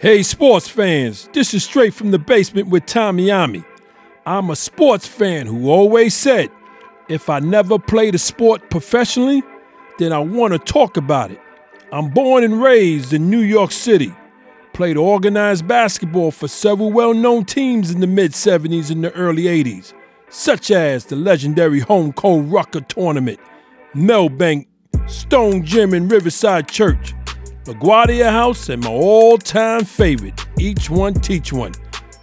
Hey sports fans, this is straight from the basement with OMMY. I'm a sports fan who always said, if I never played a sport professionally, then I want to talk about it. I'm born and raised in New York City. Played organized basketball for several well-known teams in the mid-'70s and the early '80s, such as the legendary Home Cold Rucker Tournament, Melbank, Stone Gym and Riverside Church, LaGuardia House, and my all-time favorite, Each One Teach One.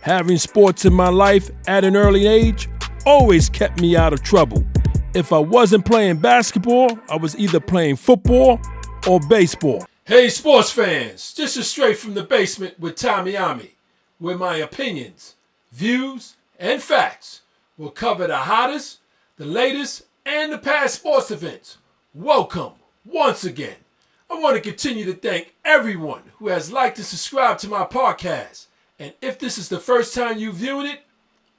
Having sports in my life at an early age always kept me out of trouble. If I wasn't playing basketball, I was either playing football or baseball. Hey sports fans, this is straight from the basement with OMMY, where my opinions, views, and facts will cover the hottest, the latest, and the past sports events. Welcome once again. I want to continue to thank everyone who has liked and subscribed to my podcast. And if this is the first time you're viewing it,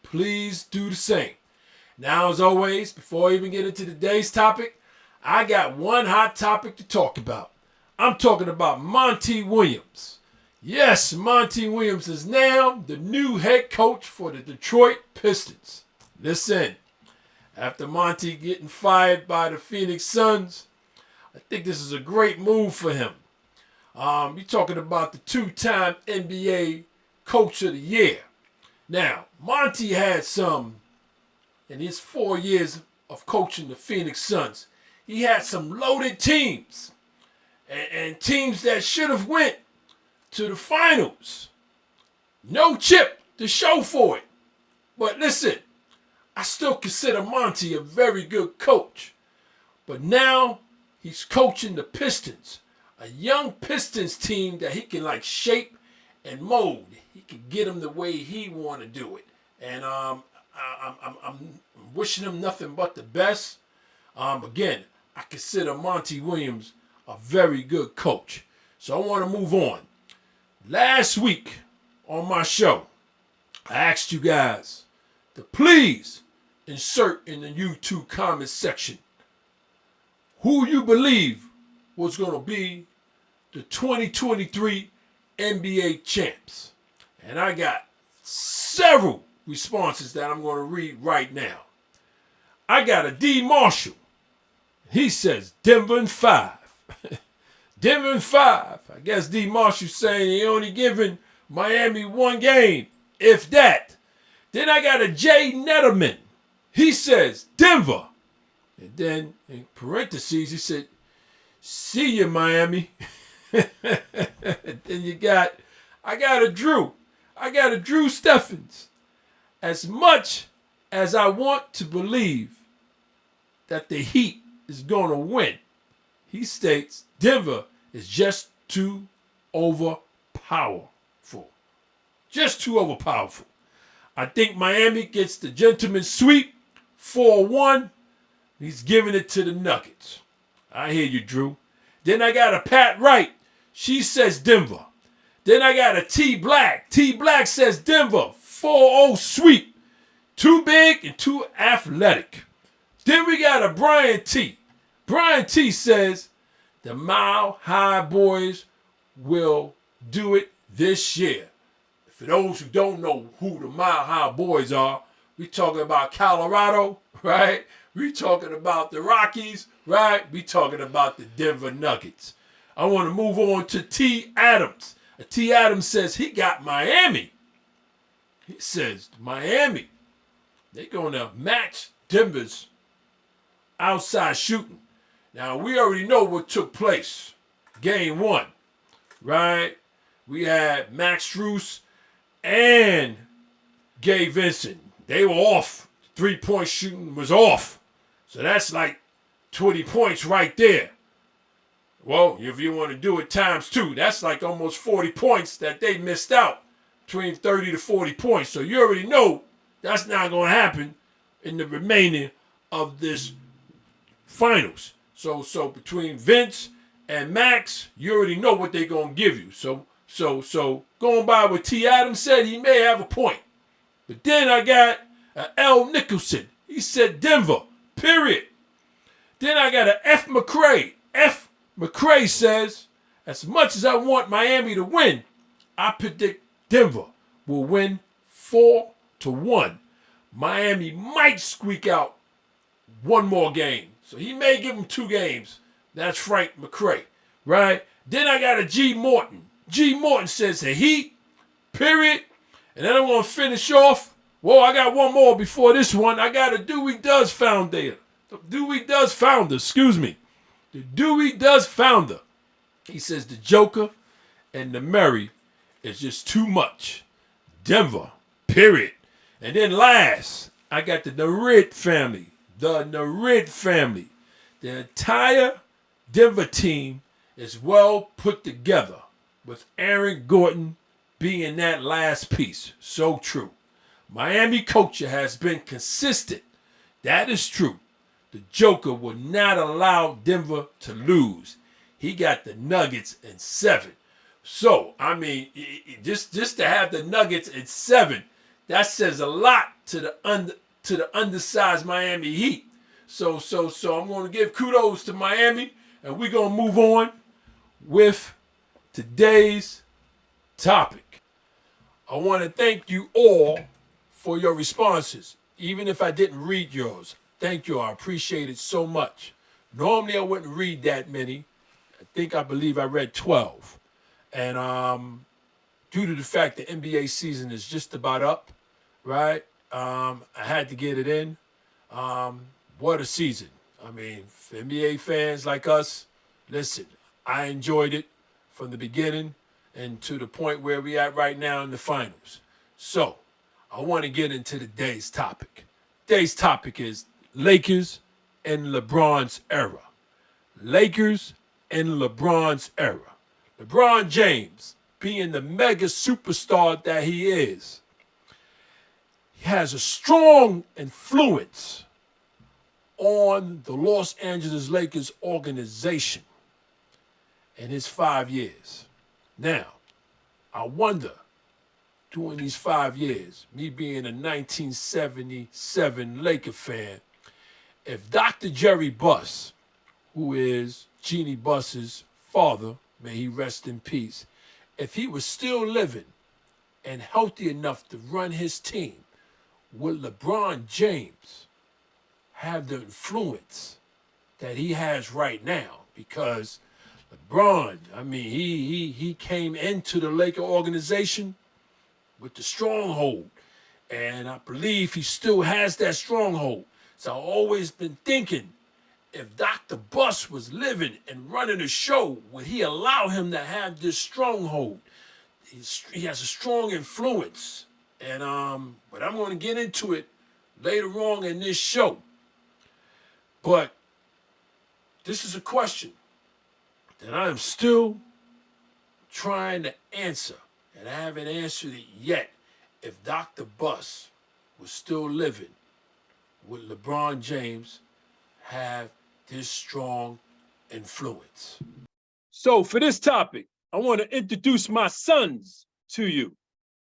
please do the same. Now, as always, before I even get into today's topic, I got one hot topic to talk about. I'm talking about Monty Williams. Yes, Monty Williams is now the new head coach for the Detroit Pistons. Listen, after Monty getting fired by the Phoenix Suns, I think this is a great move for him. You're talking about the two-time NBA Coach of the Year. Now, Monty had in his 4 years of coaching the Phoenix Suns, he had some loaded teams and teams that should have went to the finals. No chip to show for it. But listen, I still consider Monty a very good coach. But now he's coaching the Pistons, a young Pistons team that he can shape and mold. He can get them the way he want to do it. And I'm wishing him nothing but the best. Again, I consider Monty Williams a very good coach. So I want to move on. Last week on my show, I asked you guys to please insert in the YouTube comment section who you believe was going to be the 2023 NBA champs. And I got several responses that I'm going to read right now. I got a D. Marshall. He says Denver in 5. Denver in 5. I guess D. Marshall saying he only giving Miami one game, if that. Then I got a J. Netterman. He says Denver. And then in parentheses, he said, see you, Miami. And then I got a Drew. I got a Drew Steffens. As much as I want to believe that the Heat is going to win, he states Denver is just too overpowerful. Just too overpowerful. I think Miami gets the gentleman's sweep 4-1. He's giving it to the Nuggets. I hear you, Drew. Then I got a Pat Wright. She says Denver. Then I got a T Black. T Black says Denver. 4-0 sweep. Too big and too athletic. Then we got a Brian T. Brian T says the Mile High Boys will do it this year. For those who don't know who the Mile High Boys are, we talking about Colorado, right? We talking about the Rockies, right? We talking about the Denver Nuggets. I want to move on to T. Adams. T. Adams says he got Miami. He says Miami, they're going to match Denver's outside shooting. Now, we already know what took place. Game 1, right? We had Max Strus and Gabe Vincent. They were off. Three-point shooting was off. So that's 20 points right there. Well, if you want to do it times 2, that's almost 40 points that they missed out. Between 30 to 40 points. So you already know that's not going to happen in the remaining of this finals. So between Vince and Max, you already know what they're going to give you. So going by what T. Adams said, he may have a point. But then I got L. Nicholson. He said Denver, period. Then I got a F. McCray. F. McCray says, as much as I want Miami to win, I predict Denver will win 4-1. Miami might squeak out one more game. So he may give him 2 games. That's Frank McCray, right? Then I got a G. Morton. G. Morton says the Heat, period. And then I'm going to finish off. Whoa, I got one more before this one. I got a Dewey Does founder. The Dewey Does founder, The Dewey Does founder. He says the Joker and the Murray is just too much. Denver, period. And then last, I got the Narid family. The Narid family. The entire Denver team is well put together, with Aaron Gordon being that last piece. So true. Miami culture has been consistent. That is true. The Joker will not allow Denver to lose. He got the Nuggets in 7. So, I mean, just to have the Nuggets in 7, that says a lot to the undersized Miami Heat. So I'm going to give kudos to Miami, and we're going to move on with today's topic. I want to thank you all for your responses, even if I didn't read yours. Thank you. I appreciate it so much. Normally, I wouldn't read that many. I believe I read 12. And due to the fact the NBA season is just about up, right? I had to get it in. What a season. I mean, for NBA fans like us, listen, I enjoyed it from the beginning and to the point where we at right now in the finals. So, I want to get into today's topic. Today's topic is Lakers and LeBron's era. Lakers and LeBron's era. LeBron James, being the mega superstar that he is, he has a strong influence on the Los Angeles Lakers organization in his 5 years. Now, I wonder, during these 5 years, me being a 1977 Laker fan, if Dr. Jerry Buss, who is Jeannie Buss's father, may he rest in peace, if he was still living and healthy enough to run his team, would LeBron James have the influence that he has right now? Because LeBron, I mean, he came into the Laker organization with the stronghold, and I believe he still has that stronghold. So I've always been thinking, if Dr. Buss was living and running a show, would he allow him to have this stronghold? He has a strong influence. And but I'm going to get into it later on in this show. But this is a question that I am still trying to answer, and I haven't answered it yet. If Dr. Buss was still living, would LeBron James have this strong influence? So for this topic, I want to introduce my sons to you.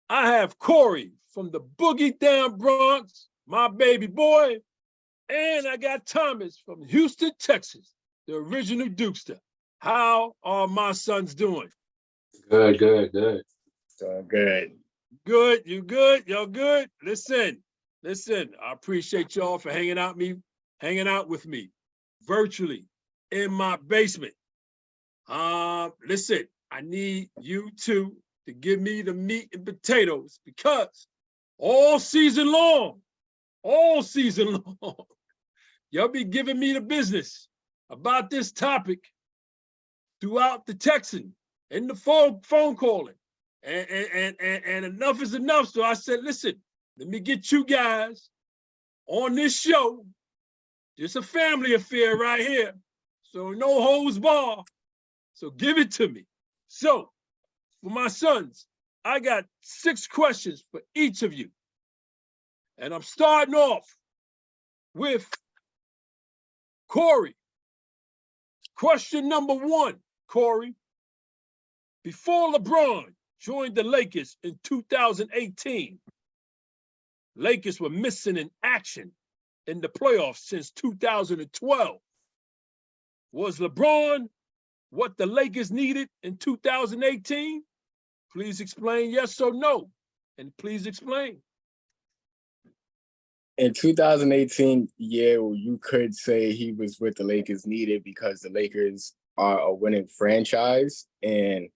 I have Corey from the Boogie Down Bronx, my baby boy, and I got Thomas from Houston, Texas, the original Dukester. How are my sons doing? Good. Good. Good, you good? Y'all good? Listen, I appreciate y'all for hanging out with me virtually in my basement. Listen, I need you two to give me the meat and potatoes, because all season long, y'all be giving me the business about this topic throughout the texting and the phone calling. And enough is enough. So I said, listen, let me get you guys on this show. It's a family affair right here. So no holds bar. So give it to me. So for my sons, I got 6 questions for each of you. And I'm starting off with Corey. Question number 1, Corey. Before LeBron joined the Lakers in 2018, Lakers were missing in action in the playoffs since 2012. Was LeBron what the Lakers needed in 2018? Please explain yes or no. And please explain. In 2018, yeah, well, you could say he was what the Lakers needed because the Lakers are a winning franchise. And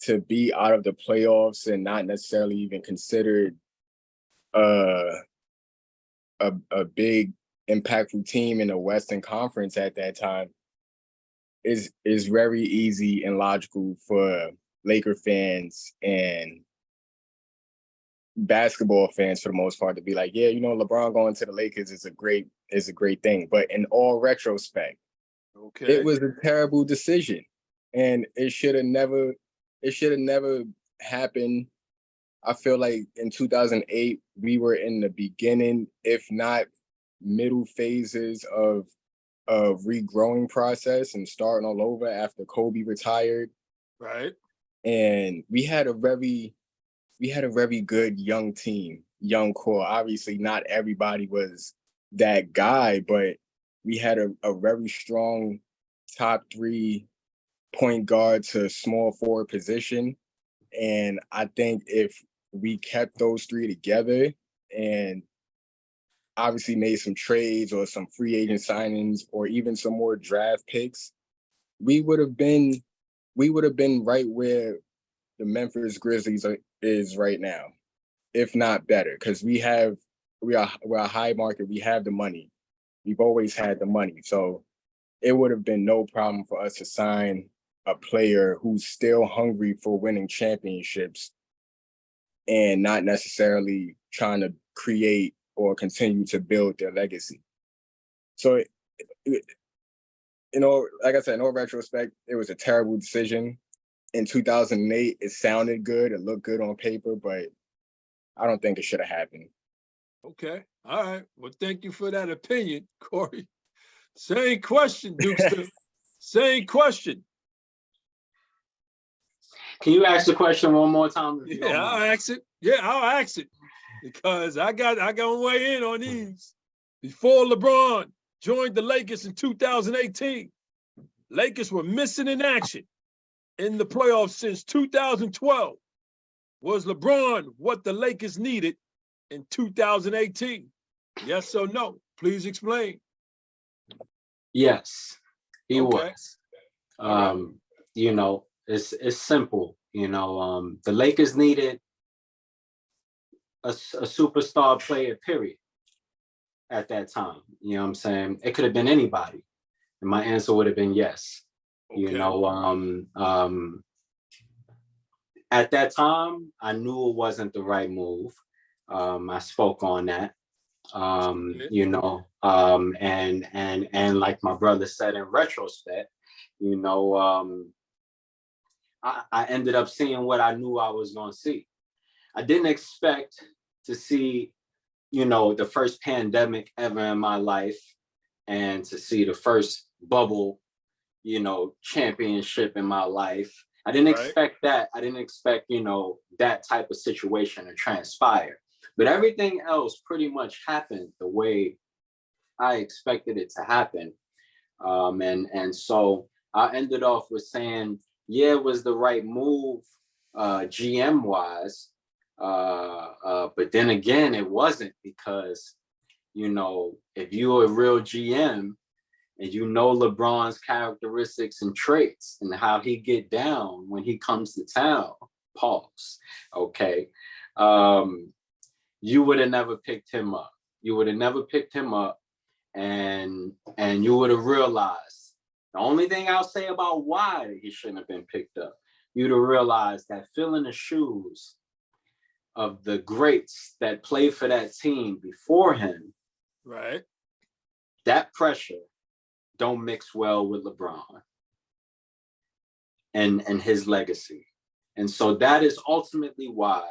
to be out of the playoffs and not necessarily even considered uh, a big impactful team in the Western Conference at that time is very easy and logical for Laker fans and basketball fans for the most part to be like, yeah, LeBron going to the Lakers is a great thing. But in all retrospect, it was a terrible decision. And it should have never happened. I feel like in 2008, we were in the beginning, if not middle phases of a regrowing process and starting all over after Kobe retired. Right. And we had a very good young team, young core. Obviously, not everybody was that guy, but we had a very strong top 3 point guard to small forward position. And I think if we kept those 3 together and obviously made some trades or some free agent signings or even some more draft picks, we would have been right where the Memphis Grizzlies is right now, if not better, because we're a high market. We have the money. We've always had the money. So it would have been no problem for us to sign a player who's still hungry for winning championships and not necessarily trying to create or continue to build their legacy. So, like I said, in all retrospect, it was a terrible decision. In 2008, it sounded good. It looked good on paper, but I don't think it should have happened. Okay. All right. Well, thank you for that opinion, Corey. Same question, Dukester. Same question. Can you ask the question one more time? Yeah, I'll ask it. Yeah, I'll ask it because I got to weigh in on these. Before LeBron joined the Lakers in 2018, Lakers were missing in action in the playoffs since 2012. Was LeBron what the Lakers needed in 2018? Yes or no? Please explain. Yes, he Okay. was. It's simple. The Lakers needed a superstar player, period, at that time. You know what I'm saying? It could have been anybody. And my answer would have been yes. Okay. At that time, I knew it wasn't the right move. I spoke on that. And like my brother said, in retrospect, I ended up seeing what I knew I was going to see. I didn't expect to see, the first pandemic ever in my life and to see the first bubble, championship in my life. I didn't expect that. I didn't expect, that type of situation to transpire. But everything else pretty much happened the way I expected it to happen. And so I ended off with saying, yeah, it was the right move GM wise. But then again, it wasn't because, if you're a real GM and LeBron's characteristics and traits and how he get down when he comes to town, pause, okay, you would have never picked him up. You would have never picked him up, and you would have realized, the only thing I'll say about why he shouldn't have been picked up, you'd have realized that filling the shoes of the greats that played for that team before him, right, that pressure don't mix well with LeBron and his legacy. And so that is ultimately why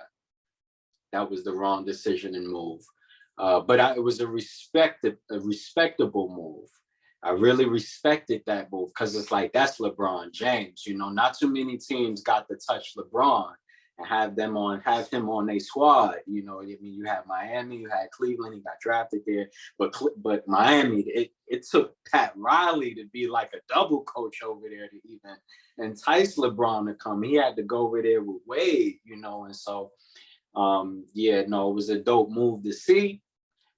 that was the wrong decision and move. But it was a respectable move. I really respected that move because it's like, that's LeBron James. Not too many teams got to touch LeBron and have him on their squad. You know, I mean, you had Miami, you had Cleveland, he got drafted there, but Miami, it took Pat Riley to be like a double coach over there to even entice LeBron to come. He had to go over there with Wade, you know, and so it was a dope move to see,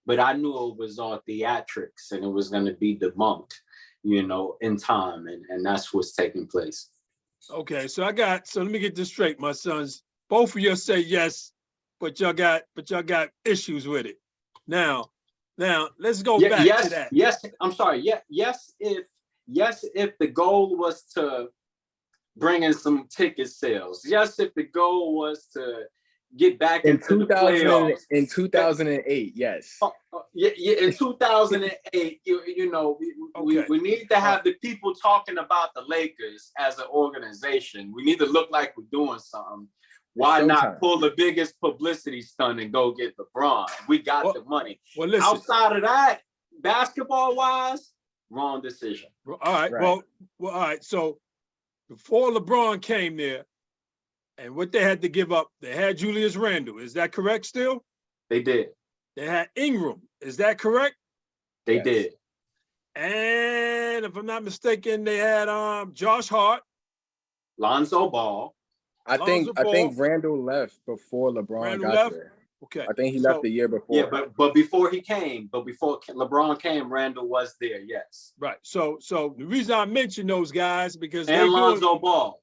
but I knew it was all theatrics and it was going to be debunked, you know, in time, and that's what's taking place. Okay, so let me get this straight, my sons. Both of you say yes, but y'all got issues with it. Now let's go back to that. Yes, I'm sorry. Yes, if the goal was to bring in some ticket sales. Yes, if the goal was to get back into the playoffs. In 2008, yes. In 2008, you know, we need to have the people talking about the Lakers as an organization. We need to look like we're doing something. Why not pull the biggest publicity stunt and go get LeBron? We got the money. Well, listen. Outside of that, basketball-wise, wrong decision. All right. Well, all right. So before LeBron came there, and what they had to give up, they had Julius Randle. Is that correct still? They did. They had Ingram. Is that correct? They did. And if I'm not mistaken, they had Josh Hart. Lonzo Ball. I think Randall left before LeBron got there. Okay. I think he left the year before. Yeah, but before LeBron came, Randall was there, yes. Right. So the reason I mentioned those guys because Lonzo Ball.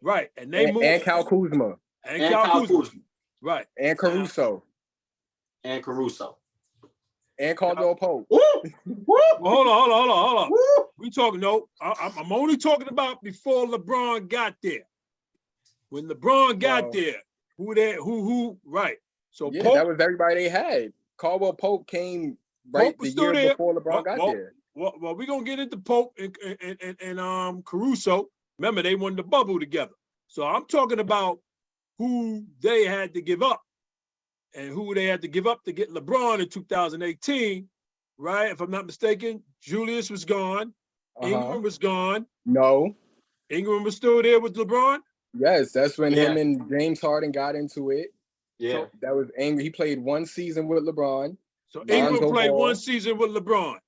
Right. And they moved. And Kyle Kuzma. And Kyle Kuzma. Right. And Caruso. And Caldwell Pope. Well, hold on. We talking, I'm only talking about before LeBron got there. When LeBron got there, who, right. So Pope, that was everybody they had. Caldwell Pope came the year before LeBron got there. Well, we're gonna get into Pope and Caruso. Remember, they won the bubble together. So I'm talking about who they had to give up and who they had to give up to get LeBron in 2018, right? If I'm not mistaken, Julius was gone. Ingram was gone. No. Ingram was still there with LeBron? Yes, that's when him and James Harden got into it. Yeah. So that was Ingram. He played one season with LeBron. So Ingram played one season with LeBron.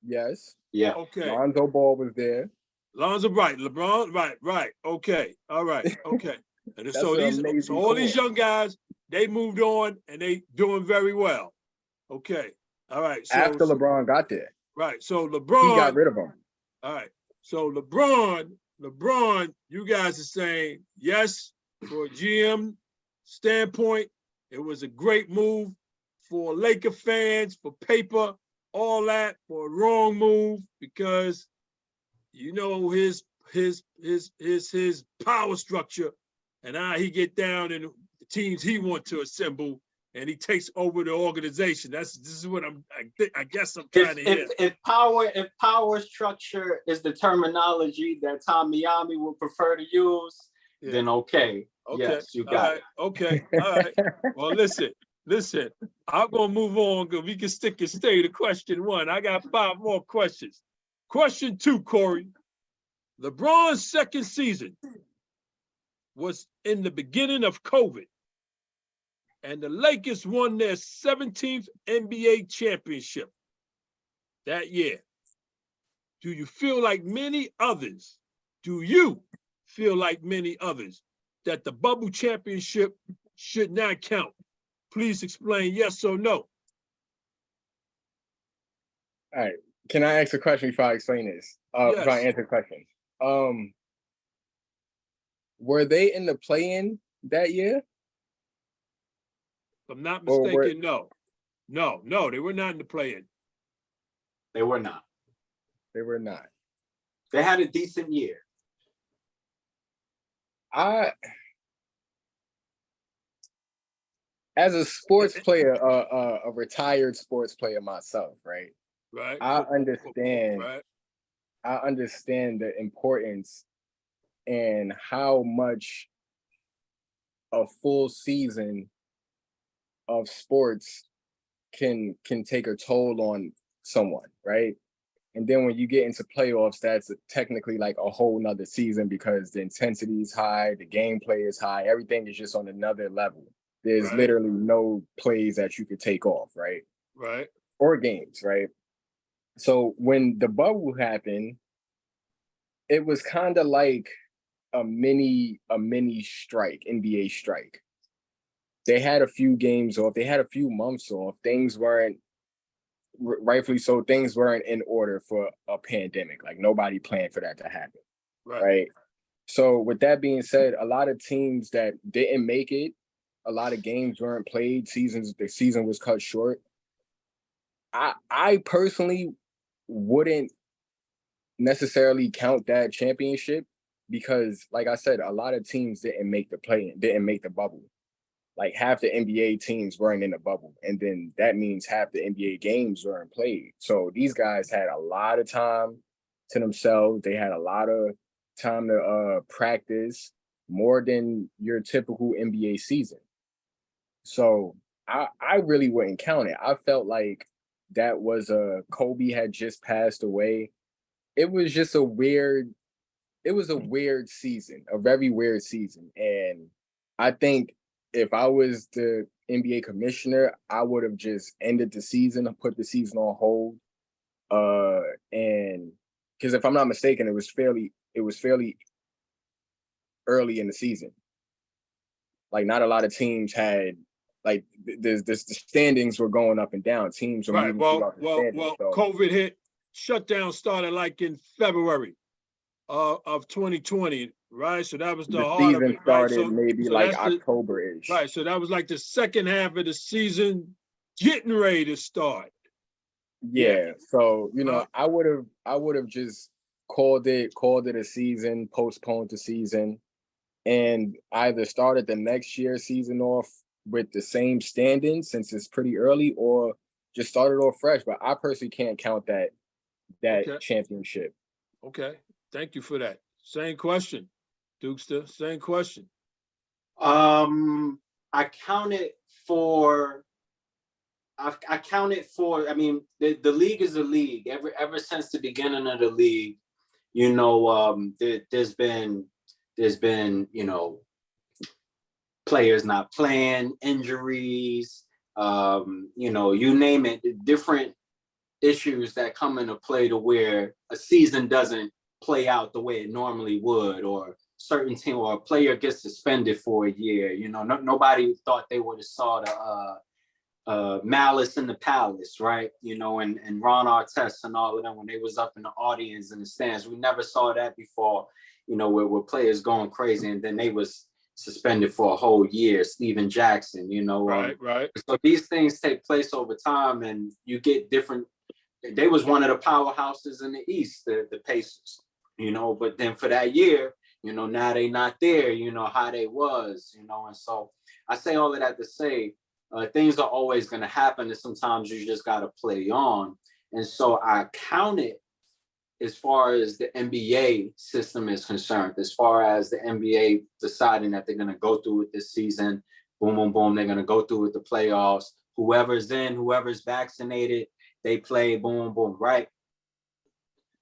Yes. Yeah. Okay. Lonzo Ball was there. Lonzo, right. LeBron, right. Okay. All right. Okay. And so all these young guys, they moved on and they doing very well. Okay. All right. So, after LeBron got there. Right. So LeBron. He got rid of him. All right. So LeBron, you guys are saying yes, for a GM standpoint, it was a great move. For Laker fans, for paper, all that, for a wrong move because you know his power structure and how he get down in the teams he want to assemble and he takes over the organization. This is what I guess I'm trying to hear. If power structure is the terminology that Tom Miami would prefer to use, then okay. Yes, you got it. Okay. All right. Well, listen. I'm gonna move on because we can stick and stay to question 1. I got 5 more questions. Question 2, Corey. LeBron's second season was in the beginning of COVID, and the Lakers won their 17th NBA championship that year. Do you feel like many others that the bubble championship should not count? Please explain yes or no. All right. Can I ask a question before I explain this? Yes. Before I answer the question. Were they in the play-in that year? If I'm not mistaken, no. No, they were not in the play-in. They were not. They had a decent year. As a sports player, a retired sports player myself, right? Right. I understand the importance and how much a full season of sports can take a toll on someone, right? And then when you get into playoffs, that's technically like a whole nother season because the intensity is high, the gameplay is high, everything is just on another level. There's literally no plays that you could take off, right? Right. Or games, right? So when the bubble happened, it was kind of like a mini strike, NBA strike. They had a few games off, they had a few months off. Things weren't rightfully so, things weren't in order for a pandemic. Like nobody planned for that to happen. Right. So with that being said, a lot of teams that didn't make it, a lot of games weren't played, the season was cut short. I personally wouldn't necessarily count that championship because, like I said, a lot of teams didn't make the bubble. Like half the NBA teams weren't in the bubble, and then that means half the NBA games weren't played. So these guys had a lot of time to themselves. They had a lot of time to practice, more than your typical NBA season. So I really wouldn't count it. I felt like that was Kobe had just passed away. It was just a weird season, a very weird season. And I think if I was the NBA commissioner, I would have just ended the season and put the season on hold. And because if I'm not mistaken, it was fairly early in the season. Like not a lot of teams had like the standings were going up and down. Teams were moving throughout the standings. So COVID hit. Shutdown started like in February of 2020, right? So that was the heart of it, right? So maybe like October-ish. Right. So that was like the second half of the season getting ready to start. Yeah. So, I would have just called it a season, postponed the season, and either started the next year's season off with the same standing since it's pretty early, or just started off fresh. But I personally can't count that championship. Okay. Thank you for that. Same question, Dukester. Same question. I counted for. I mean, the league is a league. Ever since the beginning of the league, there's been players not playing, injuries, you name it, different issues that come into play to where a season doesn't play out the way it normally would, or certain team or a player gets suspended for a year. Nobody thought they would have saw the Malice in the Palace, right? And Ron Artest and all of them when they was up in the audience in the stands. We never saw that before, where players going crazy and then they was suspended for a whole year. Steven Jackson, Right. So these things take place over time, and you get different. They was one of the powerhouses in the East, the Pacers, but then for that year, now they not there, how they was, and so I say all of that to say things are always going to happen, and sometimes you just got to play on. And so I count it as far as the NBA system is concerned, as far as the NBA deciding that they're going to go through with this season, boom, boom, boom, they're going to go through with the playoffs. Whoever's whoever's vaccinated, they play, boom, boom, right?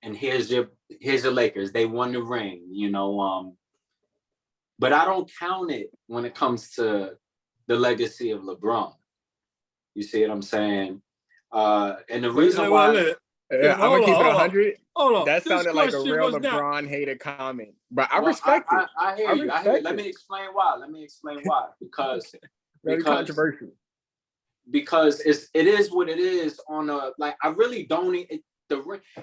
And here's your Lakers. They won the ring, but I don't count it when it comes to the legacy of LeBron. You see what I'm saying? And the reason why... I'm going to keep it 100. Hold on. That sounded like a real LeBron hater comment. But I respect it. I hear you. Let me explain why. Because very controversial. Because it is what it is on a, like, I really don't,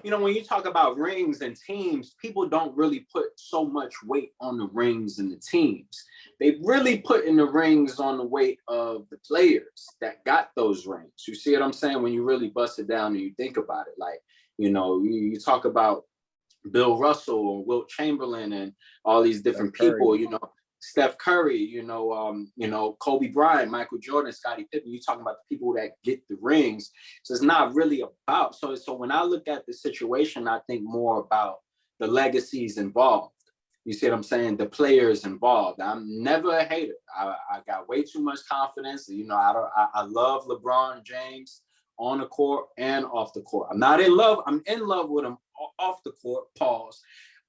when you talk about rings and teams, people don't really put so much weight on the rings and the teams. They really put in the rings on the weight of the players that got those rings. You see what I'm saying? When you really bust it down and you think about it, like, you talk about Bill Russell or Wilt Chamberlain and all these different people, Steph Curry, Kobe Bryant, Michael Jordan, Scottie Pippen. You're talking about the people that get the rings. So it's not really about. So when I look at the situation, I think more about the legacies involved. You see what I'm saying? The players involved. I'm never a hater. I got way too much confidence. I love LeBron James on the court and off the court. I'm not in love. I'm in love with him off the court. Pause.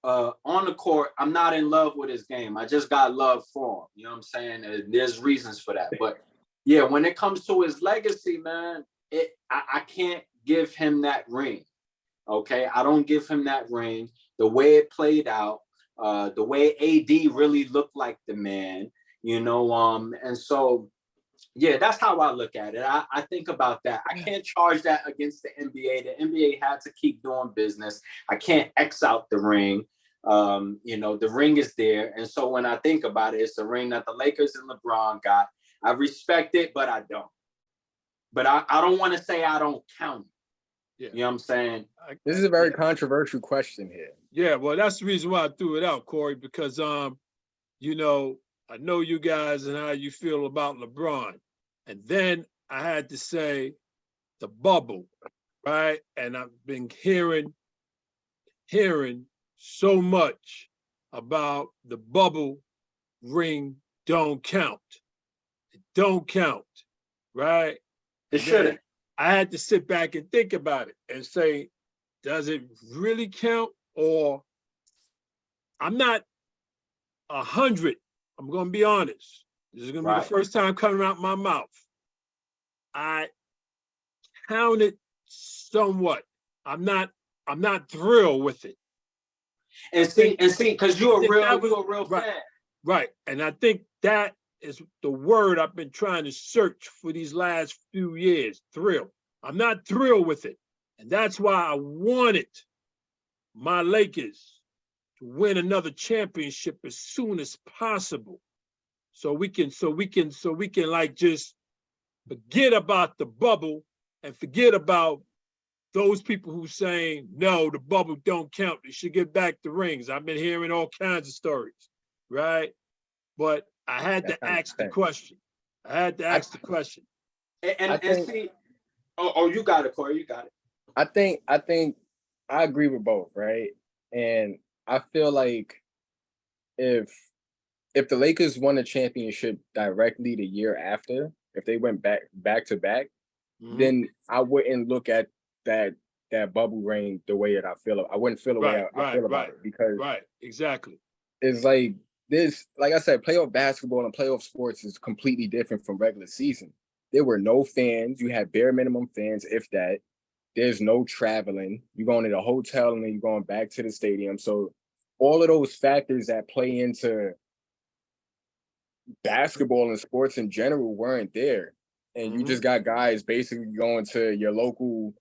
On the court, I'm not in love with his game. I just got love for him. You know what I'm saying? There's reasons for that. But yeah, when it comes to his legacy, man, I can't give him that ring. Okay, I don't give him that ring. The way it played out, the way AD really looked like the man, and so yeah, that's how I look at it. I think about that. I can't charge that against the NBA. The NBA had to keep doing business. I can't X out the ring. The ring is there. And so when I think about it, it's the ring that the Lakers and LeBron got. I respect it, but I don't. But I don't want to say I don't count it. Yeah. You know what I'm saying? This is a very controversial question here. Yeah, well, that's the reason why I threw it out, Corey, because I know you guys and how you feel about LeBron. And then I had to say the bubble, right? And I've been hearing so much about the bubble ring don't count. It don't count, right? It shouldn't. I had to sit back and think about it and say, does it really count? Or I'm not 100. I'm going to be honest. This is going to be the first time coming out my mouth. I counted somewhat. I'm not thrilled with it. And see, because you're a real fan. Right. And I think that is the word I've been trying to search for these last few years. Thrill. I'm not thrilled with it. And that's why I wanted my Lakers to win another championship as soon as possible. So we can like just forget about the bubble and forget about those people who saying, no, the bubble don't count. They should get back the rings. I've been hearing all kinds of stories, right? But I had to ask the question. And see, you got it, Corey. You got it. I think I agree with both, right? And I feel like if the Lakers won a championship directly the year after, if they went back to back, then I wouldn't look at that bubble ring the way that I feel. I wouldn't feel the way I feel about it, because exactly. It's like this, like I said, playoff basketball and playoff sports is completely different from regular season. There were no fans. You had bare minimum fans, if that. There's no traveling. You're going to the hotel and then you're going back to the stadium. So all of those factors that play into basketball and sports in general weren't there. And you just got guys basically going to your local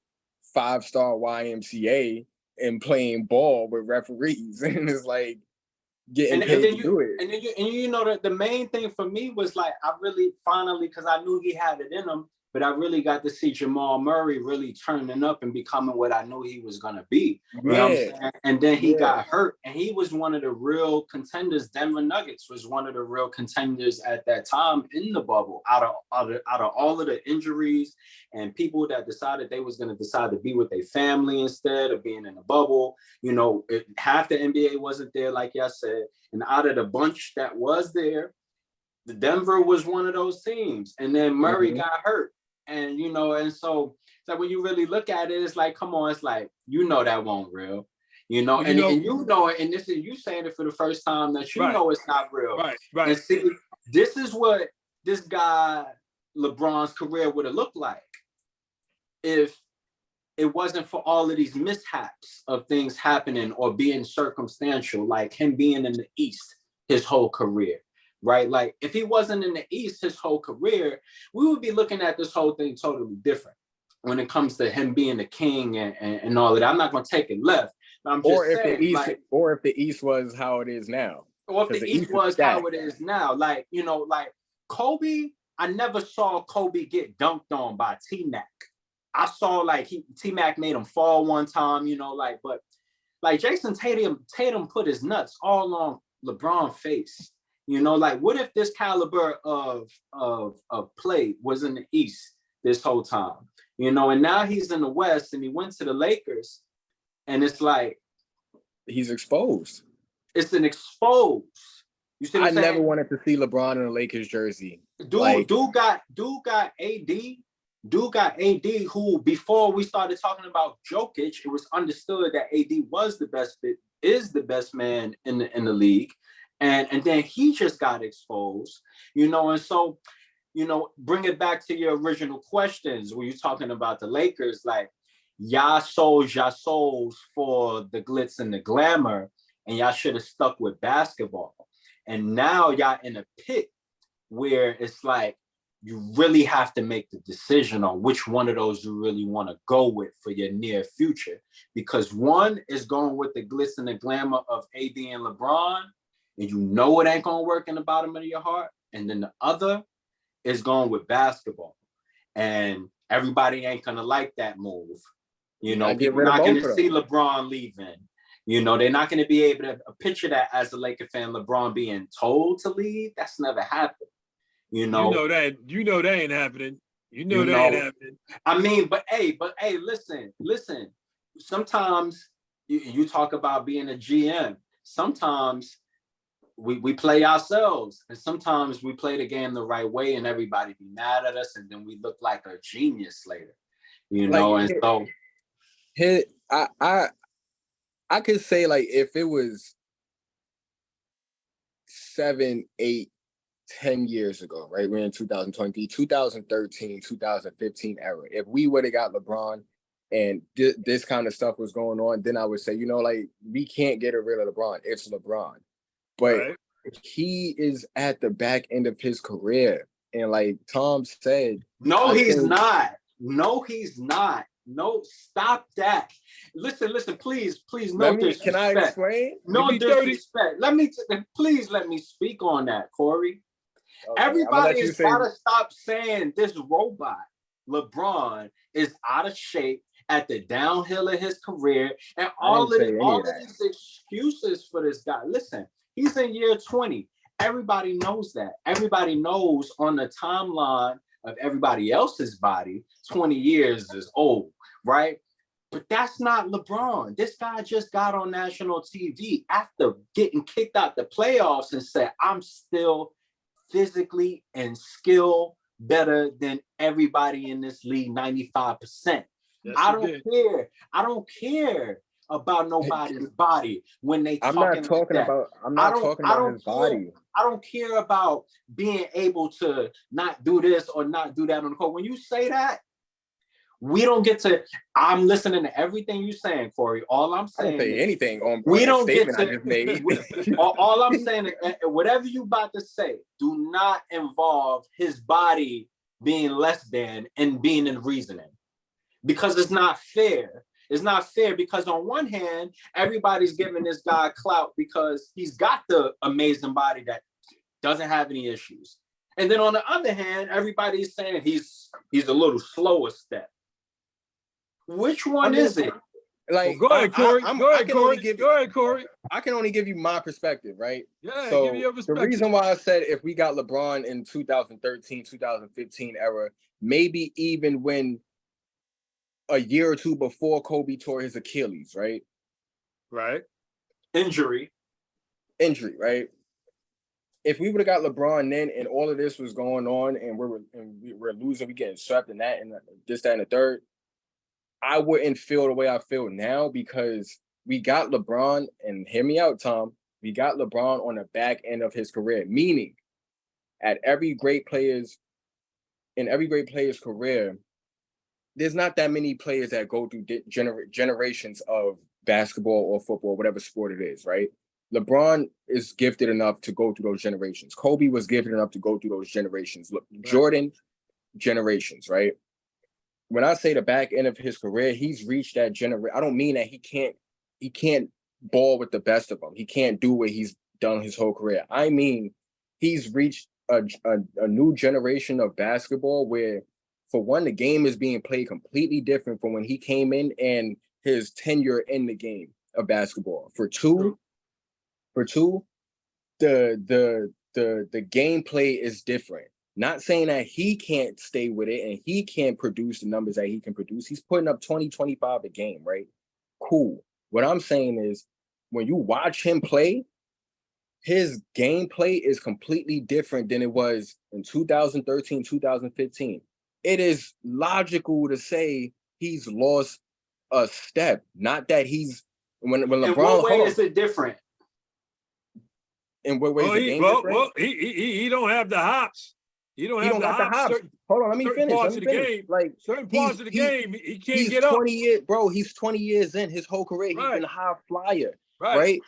5-star YMCA and playing ball with referees. And it's like getting paid to do it. And you know that the main thing for me was like, I really finally, because I knew he had it in him, but I really got to see Jamal Murray really turning up and becoming what I knew he was going to be. You know what I'm saying? And then he got hurt, and he was one of the real contenders. Denver Nuggets was one of the real contenders at that time in the bubble, out of all of the injuries and people that decided they was going to decide to be with their family instead of being in the bubble. You know, half the NBA wasn't there, like y'all said. And out of the bunch that was there, the Denver was one of those teams. And then Murray got hurt. And, you know, and so when you really look at it, it's like, come on, it's like, that won't real, and you know it, and this is you saying it for the first time that you know it's not real. Right. And see, this is what this guy, LeBron's career would have looked like if it wasn't for all of these mishaps of things happening or being circumstantial, like him being in the East his whole career. Right? Like if he wasn't in the East his whole career, we would be looking at this whole thing totally different when it comes to him being the king and all of that. I'm not going to take it left. But I'm just saying, or if the East was how it is now. Or if the East was how it is now. Like, like Kobe, I never saw Kobe get dunked on by T-Mac. I saw like T-Mac made him fall one time, but like Jason Tatum put his nuts all on LeBron's face. Like what if this caliber of play was in the East this whole time? And now he's in the West and he went to the Lakers, and it's like he's exposed. It's an expose. You see what I'm saying? Never wanted to see LeBron in a Lakers jersey. Dude got AD Dude got AD, who before we started talking about Jokic, it was understood that AD was the best, is the best man in the league, and then he just got exposed, and so bring it back to your original questions when you're talking about the Lakers, like y'all sold your souls for the glitz and the glamour, and y'all should have stuck with basketball, and now y'all in a pit where it's like, you really have to make the decision on which one of those you really want to go with for your near future. Because one is going with the glitz and the glamour of AD and LeBron, and it ain't going to work in the bottom of your heart. And then the other is going with basketball. And everybody ain't going to like that move. People are not going to see LeBron leaving. They're not going to be able to picture that as a Laker fan, LeBron being told to leave. That's never happened. That ain't happening. That ain't happening. I mean, but hey, listen. Sometimes you talk about being a GM. Sometimes we play ourselves, and sometimes we play the game the right way, and everybody be mad at us, and then we look like a genius later. I could say, like, if it was 7, 8, 10 years ago, right? We're in 2020, 2013, 2015 era. If we would have got LeBron and this kind of stuff was going on, then I would say, like, we can't get rid of LeBron. It's LeBron. But he is at the back end of his career. And like Tom said... No, he's not. No, stop that. Listen, please, no disrespect. Can I explain? No disrespect. Please let me speak on that, Corey. Okay, everybody has got to stop saying this robot, LeBron, is out of shape at the downhill of his career, and all of these excuses for this guy. Listen, he's in year 20. Everybody knows that. Everybody knows on the timeline of everybody else's body, 20 years is old, right? But that's not LeBron. This guy just got on national TV after getting kicked out the playoffs and said, I'm still physically and skill better than everybody in this league, 95%. Yes, I don't care about nobody's body when they I'm not talking about his body. I don't care about being able to not do this or not do that on the court. When you say that, we don't get to. I'm listening to everything you're saying, Corey. All I'm saying, I don't say anything on we don't get to. I just made. all I'm saying is, whatever you about to say, do not involve his body being less than and being in reasoning, because it's not fair. It's not fair because on one hand, everybody's giving this guy clout because he's got the amazing body that doesn't have any issues. And then on the other hand, everybody's saying he's a little slower step. Which one is it? Like, go ahead, Corey. Go ahead, Corey. I can only give you my perspective, right? Yeah, so give me your perspective. The reason why I said if we got LeBron in 2013, 2015 era, maybe even when a year or two before Kobe tore his Achilles, right? Right. Injury, right? If we would have got LeBron then and all of this was going on and we're losing, we getting swept in that and this, that, and the third, I wouldn't feel the way I feel now because we got LeBron, and hear me out, Tom, we got LeBron on the back end of his career, meaning in every great player's career, there's not that many players that go through generations of basketball or football, whatever sport it is, right? LeBron is gifted enough to go through those generations. Kobe was gifted enough to go through those generations. Look, right. Jordan, generations, right? When I say the back end of his career, he's reached that generation. I don't mean that he can't ball with the best of them. He can't do what he's done his whole career. I mean, he's reached a new generation of basketball where, for one, the game is being played completely different from when he came in and his tenure in the game of basketball. For two, the gameplay is different. Not saying that he can't stay with it and he can't produce the numbers that he can produce. He's putting up 20, 25 a game, right? Cool. What I'm saying is when you watch him play, his gameplay is completely different than it was in 2013, 2015. it is logical to say he's lost a step. Not that he's when LeBron. In what way is it different? In what way is the game different? Well, he don't have the hops. He don't got the hops. Hold on, let me finish. Parts of the game, like certain parts of the game, he can't he's get up. 20 years, bro. He's 20 years in his whole career. He's been a high flyer, right?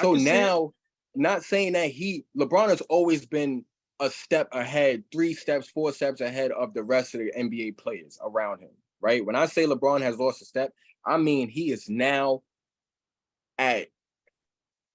So now, not saying that LeBron has always been a step ahead, 3 steps, 4 steps ahead of the rest of the NBA players around him, right? When I say LeBron has lost a step, I mean he is now at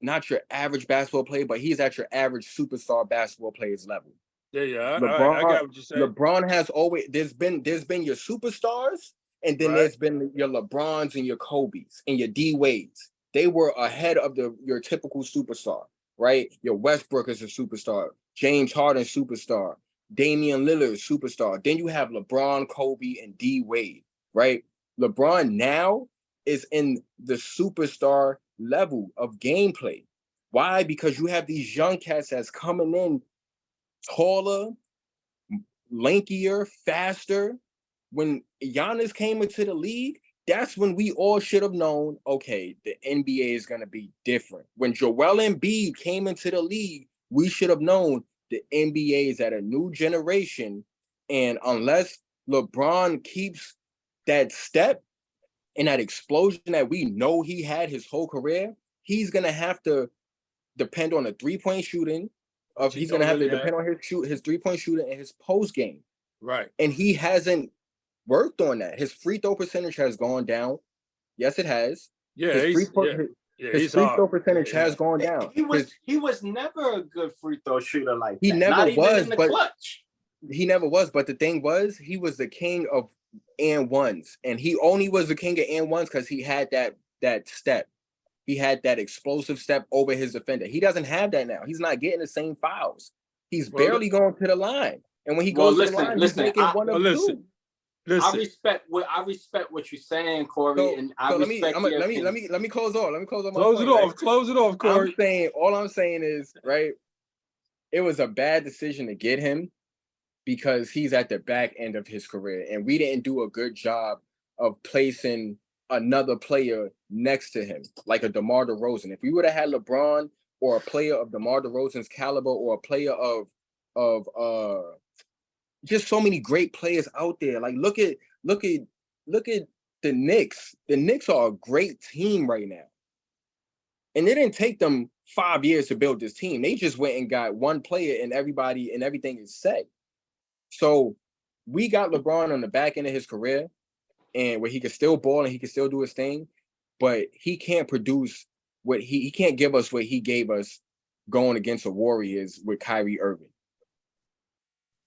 not your average basketball player, but he's at your average superstar basketball player's level. Yeah. LeBron, I got what you're saying. LeBron has always there's been your superstars, and then there's been your LeBrons and your Kobe's and your D Wades. They were ahead of your typical superstar, right? Your Westbrook is a superstar, James Harden superstar, Damian Lillard superstar. Then you have LeBron, Kobe, and D Wade, right? LeBron now is in the superstar level of gameplay. Why? Because you have these young cats that's coming in taller, lankier, faster. When Giannis came into the league, that's when we all should have known, okay, the NBA is going to be different. When Joel Embiid came into the league, we should have known the NBA is at a new generation. And unless LeBron keeps that step and that explosion that we know he had his whole career, he's going to have to depend on the three-point shooting. He's going to have to depend on his three-point shooting and his post game. Right. And he hasn't worked on that. His free throw percentage has gone down. Yes, it has. Yeah, his free throw percentage has gone down. He was never a good free throw shooter like that. He never was, but clutch. He never was. But the thing was, he was the king of and ones, and he only was the king of and ones because he had that step. He had that explosive step over his defender. He doesn't have that now. He's not getting the same fouls. He's barely going to the line. And when he goes to the line, he's making one of two. I respect what you're saying, Corey, and I respect. Let me close off. Close it off, Corey. All I'm saying is, right, it was a bad decision to get him because he's at the back end of his career, and we didn't do a good job of placing another player next to him, like a DeMar DeRozan. If we would have had LeBron or a player of DeMar DeRozan's caliber, or a player of just so many great players out there. Like look at the Knicks. The Knicks are a great team right now. And it didn't take them 5 years to build this team. They just went and got one player and everything is set. So we got LeBron on the back end of his career, and where he could still ball and he could still do his thing, but he can't produce what he can't give us what he gave us going against the Warriors with Kyrie Irving.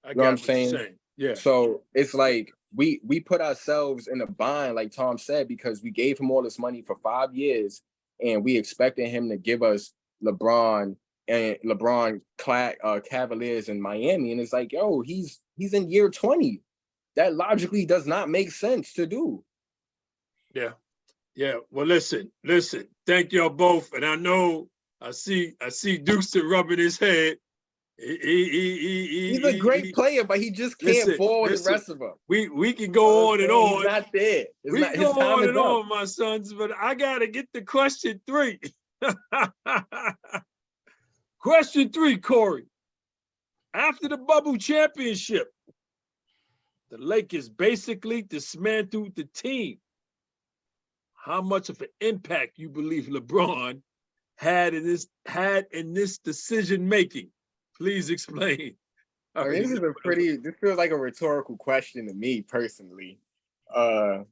You know what I'm saying? Yeah. So it's like we put ourselves in a bind, like Tom said, because we gave him all this money for 5 years, and we expected him to give us LeBron Cavaliers in Miami, and it's like, yo, he's in year 20. That logically does not make sense to do. Yeah. Well, listen. Thank y'all both, and I know I see Dukes rubbing his head. He's a great player, but he just can't ball with the rest of them. We can go on and on. He's not there. We can go on and on, my sons, but I gotta get to question 3. Question 3, Corey. After the bubble championship, the Lakers basically dismantled the team. How much of an impact you believe LeBron had in this decision making? Please explain. This feels like a rhetorical question to me personally.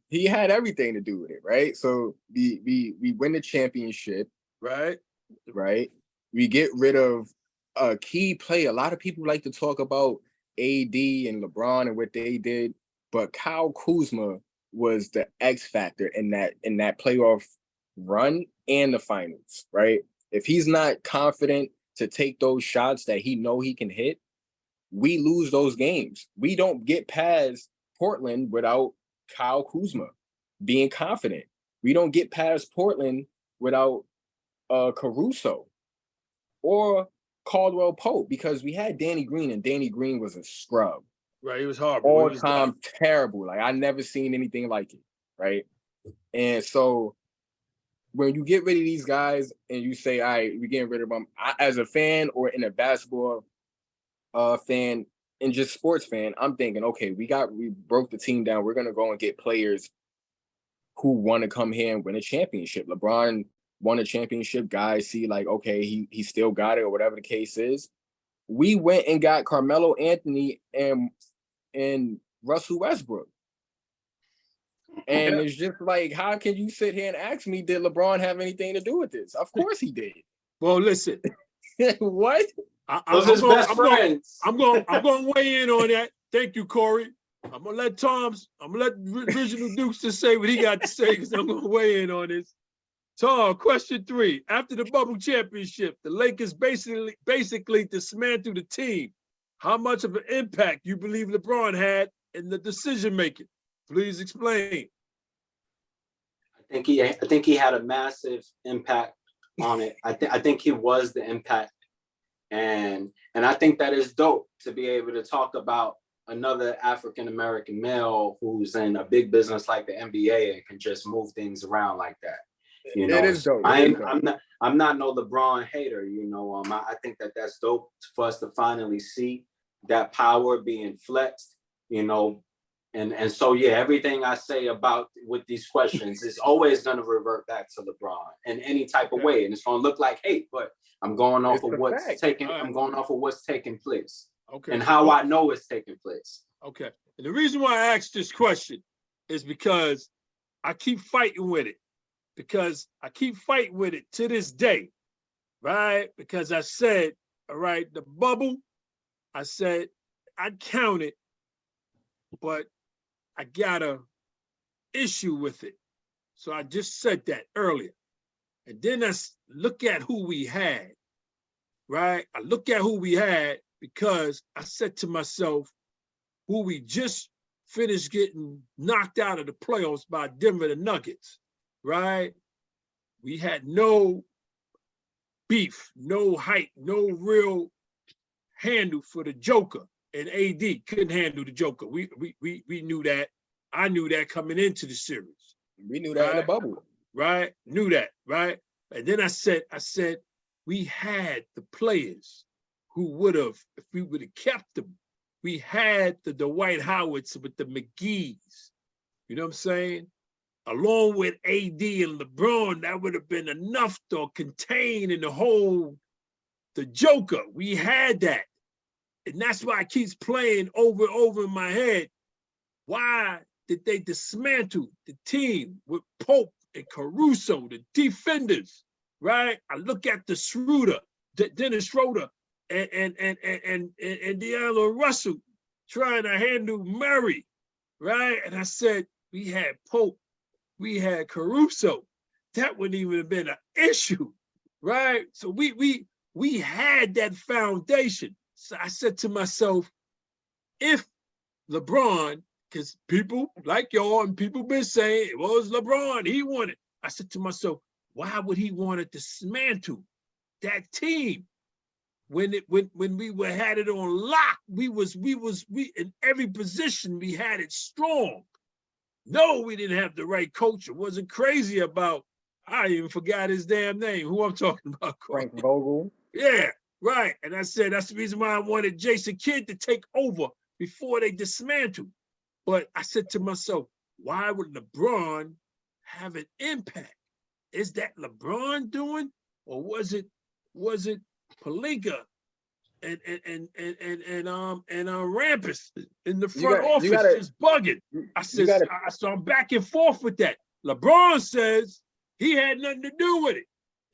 He had everything to do with it, right? So we win the championship, right? We get rid of a key player. A lot of people like to talk about AD and LeBron and what they did, but Kyle Kuzma was the X factor in that playoff run and the finals, right? If he's not confident to take those shots that he know he can hit, we lose those games. We don't get past Portland without Kyle Kuzma being confident. We don't get past Portland without Caruso or Caldwell Pope, because we had Danny Green, and Danny Green was a scrub. Right, he was horrible. All time terrible. Like, I never seen anything like it, right? And so when you get rid of these guys and you say, all right, we're getting rid of them, as a fan or in a basketball fan and just sports fan, I'm thinking, okay, we broke the team down. We're gonna go and get players who want to come here and win a championship. LeBron won a championship. Guys see like, okay, he still got it or whatever the case is. We went and got Carmelo Anthony and Russell Westbrook. And it's just like, how can you sit here and ask me, did LeBron have anything to do with this? Of course he did. Well, listen. What? Those his best friends. I'm going to weigh in on that. Thank you, Corey. I'm gonna let Original Dukes just say what he got to say, because I'm gonna weigh in on this. Tom, question 3. After the bubble championship, the Lakers basically dismantled the team. How much of an impact you believe LeBron had in the decision making? Please explain. I think he had a massive impact on it. I think he was the impact, and I think that is dope to be able to talk about another African American male who's in a big business like the NBA and can just move things around like that. You know, it is dope. I'm not no LeBron hater. You know, I think that's dope for us to finally see that power being flexed. You know, and so yeah, everything I say about with these questions is always going to revert back to LeBron in any type of way, and it's going to look like hate, but I'm going off of what's taking. I'm going off of what's taking place. Okay. And how I know it's taking place. Okay. And the reason why I asked this question is because I keep fighting with it. To this day, right? Because I said, all right, the bubble, I said, I count it, but I got an issue with it. So I just said that earlier. And then I look at who we had, right? I look at who we had, because I said to myself, who we just finished getting knocked out of the playoffs by Denver the Nuggets, right? We had no beef, no hype, no real handle for the Joker, and AD couldn't handle the Joker. We knew that. I knew that coming into the series. We knew that in the bubble. Right? Knew that, right? And then I said, we had the players who would have, if we would have kept them. We had the Dwight Howards with the McGees, you know what I'm saying? Along with AD and LeBron, that would have been enough to contain and to hold the Joker. We had that. And that's why it keeps playing over and over in my head. Why did they dismantle the team with Pope and Caruso, the defenders, right? I look at the Dennis Schroeder, and D'Angelo Russell trying to handle Murray, right? And I said, we had Pope, we had Caruso. That wouldn't even have been an issue, right? So we had that foundation. So I said to myself, if LeBron, because people like y'all and people been saying it was LeBron, he won it. I said to myself, why would he want to dismantle that team? When we had it on lock, we in every position we had it strong. No, we didn't have the right coach. It wasn't crazy about, I even forgot his damn name. Who I'm talking about? Frank Vogel. Yeah, right. And I said that's the reason why I wanted Jason Kidd to take over before they dismantled. But I said to myself, why would LeBron have an impact? Is that LeBron doing, or was it Pelinka and Rampus in the front office just bugging? I said, so I'm back and forth with that. LeBron says he had nothing to do with it.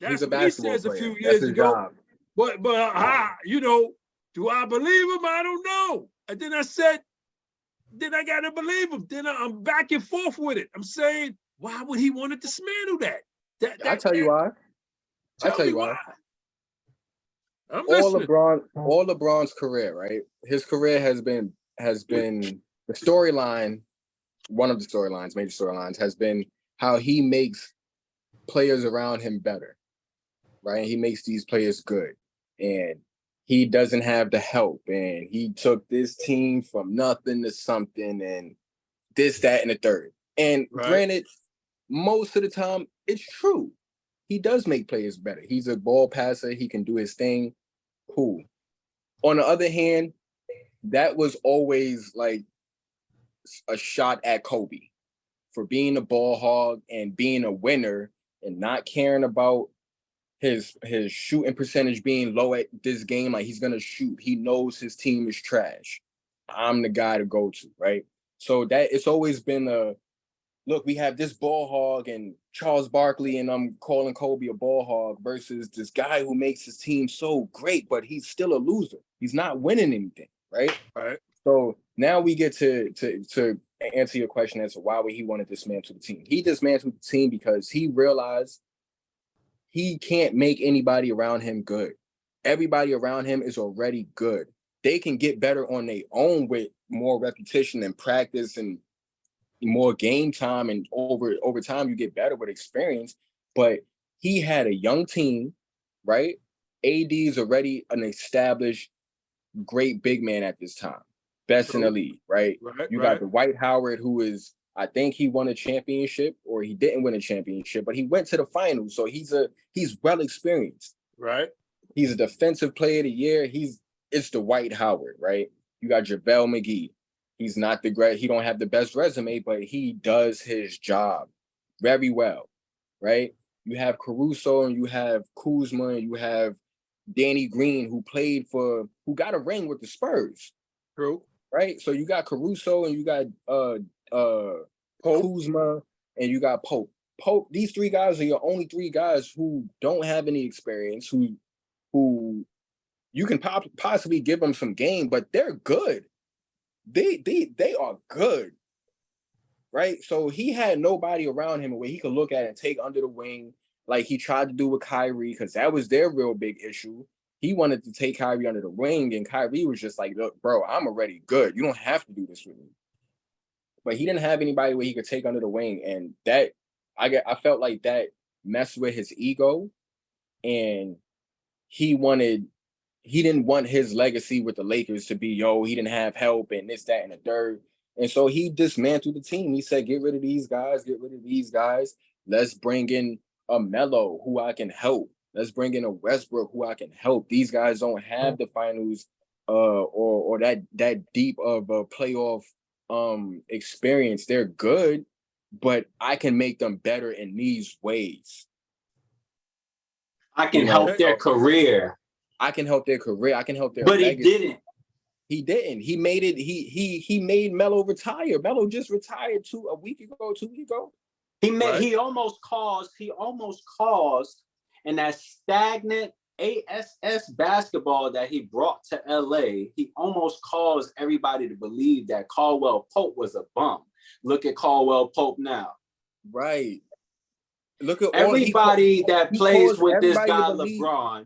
That's what he says a few years ago. Job. But you know, do I believe him? I don't know. And then I said, then I gotta believe him. Then I'm back and forth with it. I'm saying, why would he want to dismantle that? I'll tell you why. I'll tell you why. All LeBron's career, right? His career has been the storyline. One of the storylines, major storylines, has been how he makes players around him better, right? He makes these players good, and he doesn't have the help, and he took this team from nothing to something, and this, that, and the third. And granted, most of the time, it's true. He does make players better. He's a ball passer. He can do his thing. Cool. On the other hand, that was always like a shot at Kobe for being a ball hog and being a winner and not caring about his shooting percentage being low at this game. Like, he's gonna shoot. He knows his team is trash. I'm the guy to go to, right? So that it's always been a look, we have this ball hog and Charles Barkley, and I'm calling Kobe a ball hog versus this guy who makes his team so great, but he's still a loser. He's not winning anything, right? Right. So now we get to answer your question as to why would he want to dismantle the team. He dismantled the team because he realized he can't make anybody around him good. Everybody around him is already good. They can get better on their own with more repetition and practice and more game time, and over time you get better with experience. But he had a young team, right? AD is already an established great big man at this time, best in the league, right? You got the Dwight Howard, who is, I think he won a championship, or he didn't win a championship, but he went to the finals, so he's well experienced, right? He's a defensive player of the year. It's the Dwight Howard, right? You got JaVale McGee. He's not the great, he don't have the best resume, but he does his job very well, right? You have Caruso, and you have Kuzma, and you have Danny Green, who got a ring with the Spurs. True. Right? So you got Caruso, and you got Kuzma, and you got Pope. These three guys are your only three guys who don't have any experience, who you can possibly give them some game, but they're good. They are good, right? So he had nobody around him where he could look at and take under the wing, like he tried to do with Kyrie, because that was their real big issue. He wanted to take Kyrie under the wing, and Kyrie was just like, look, bro, I'm already good. You don't have to do this with me. But he didn't have anybody where he could take under the wing, and that I felt like that messed with his ego, and he didn't want his legacy with the Lakers to be, he didn't have help and this, that, and the third. And so he dismantled the team. He said, get rid of these guys, Let's bring in a Melo who I can help. Let's bring in a Westbrook who I can help. These guys don't have the finals or that deep of a playoff experience. They're good, but I can make them better in these ways. I can help their career. I can help their career. I can help their But legacy. He didn't. He didn't. He made it. He made Melo retire. Melo just retired 2 weeks ago. He almost caused in that stagnant ASS basketball that he brought to LA. He almost caused everybody to believe that Caldwell Pope was a bum. Look at Caldwell Pope now. Right. Look at everybody that plays with this guy LeBron.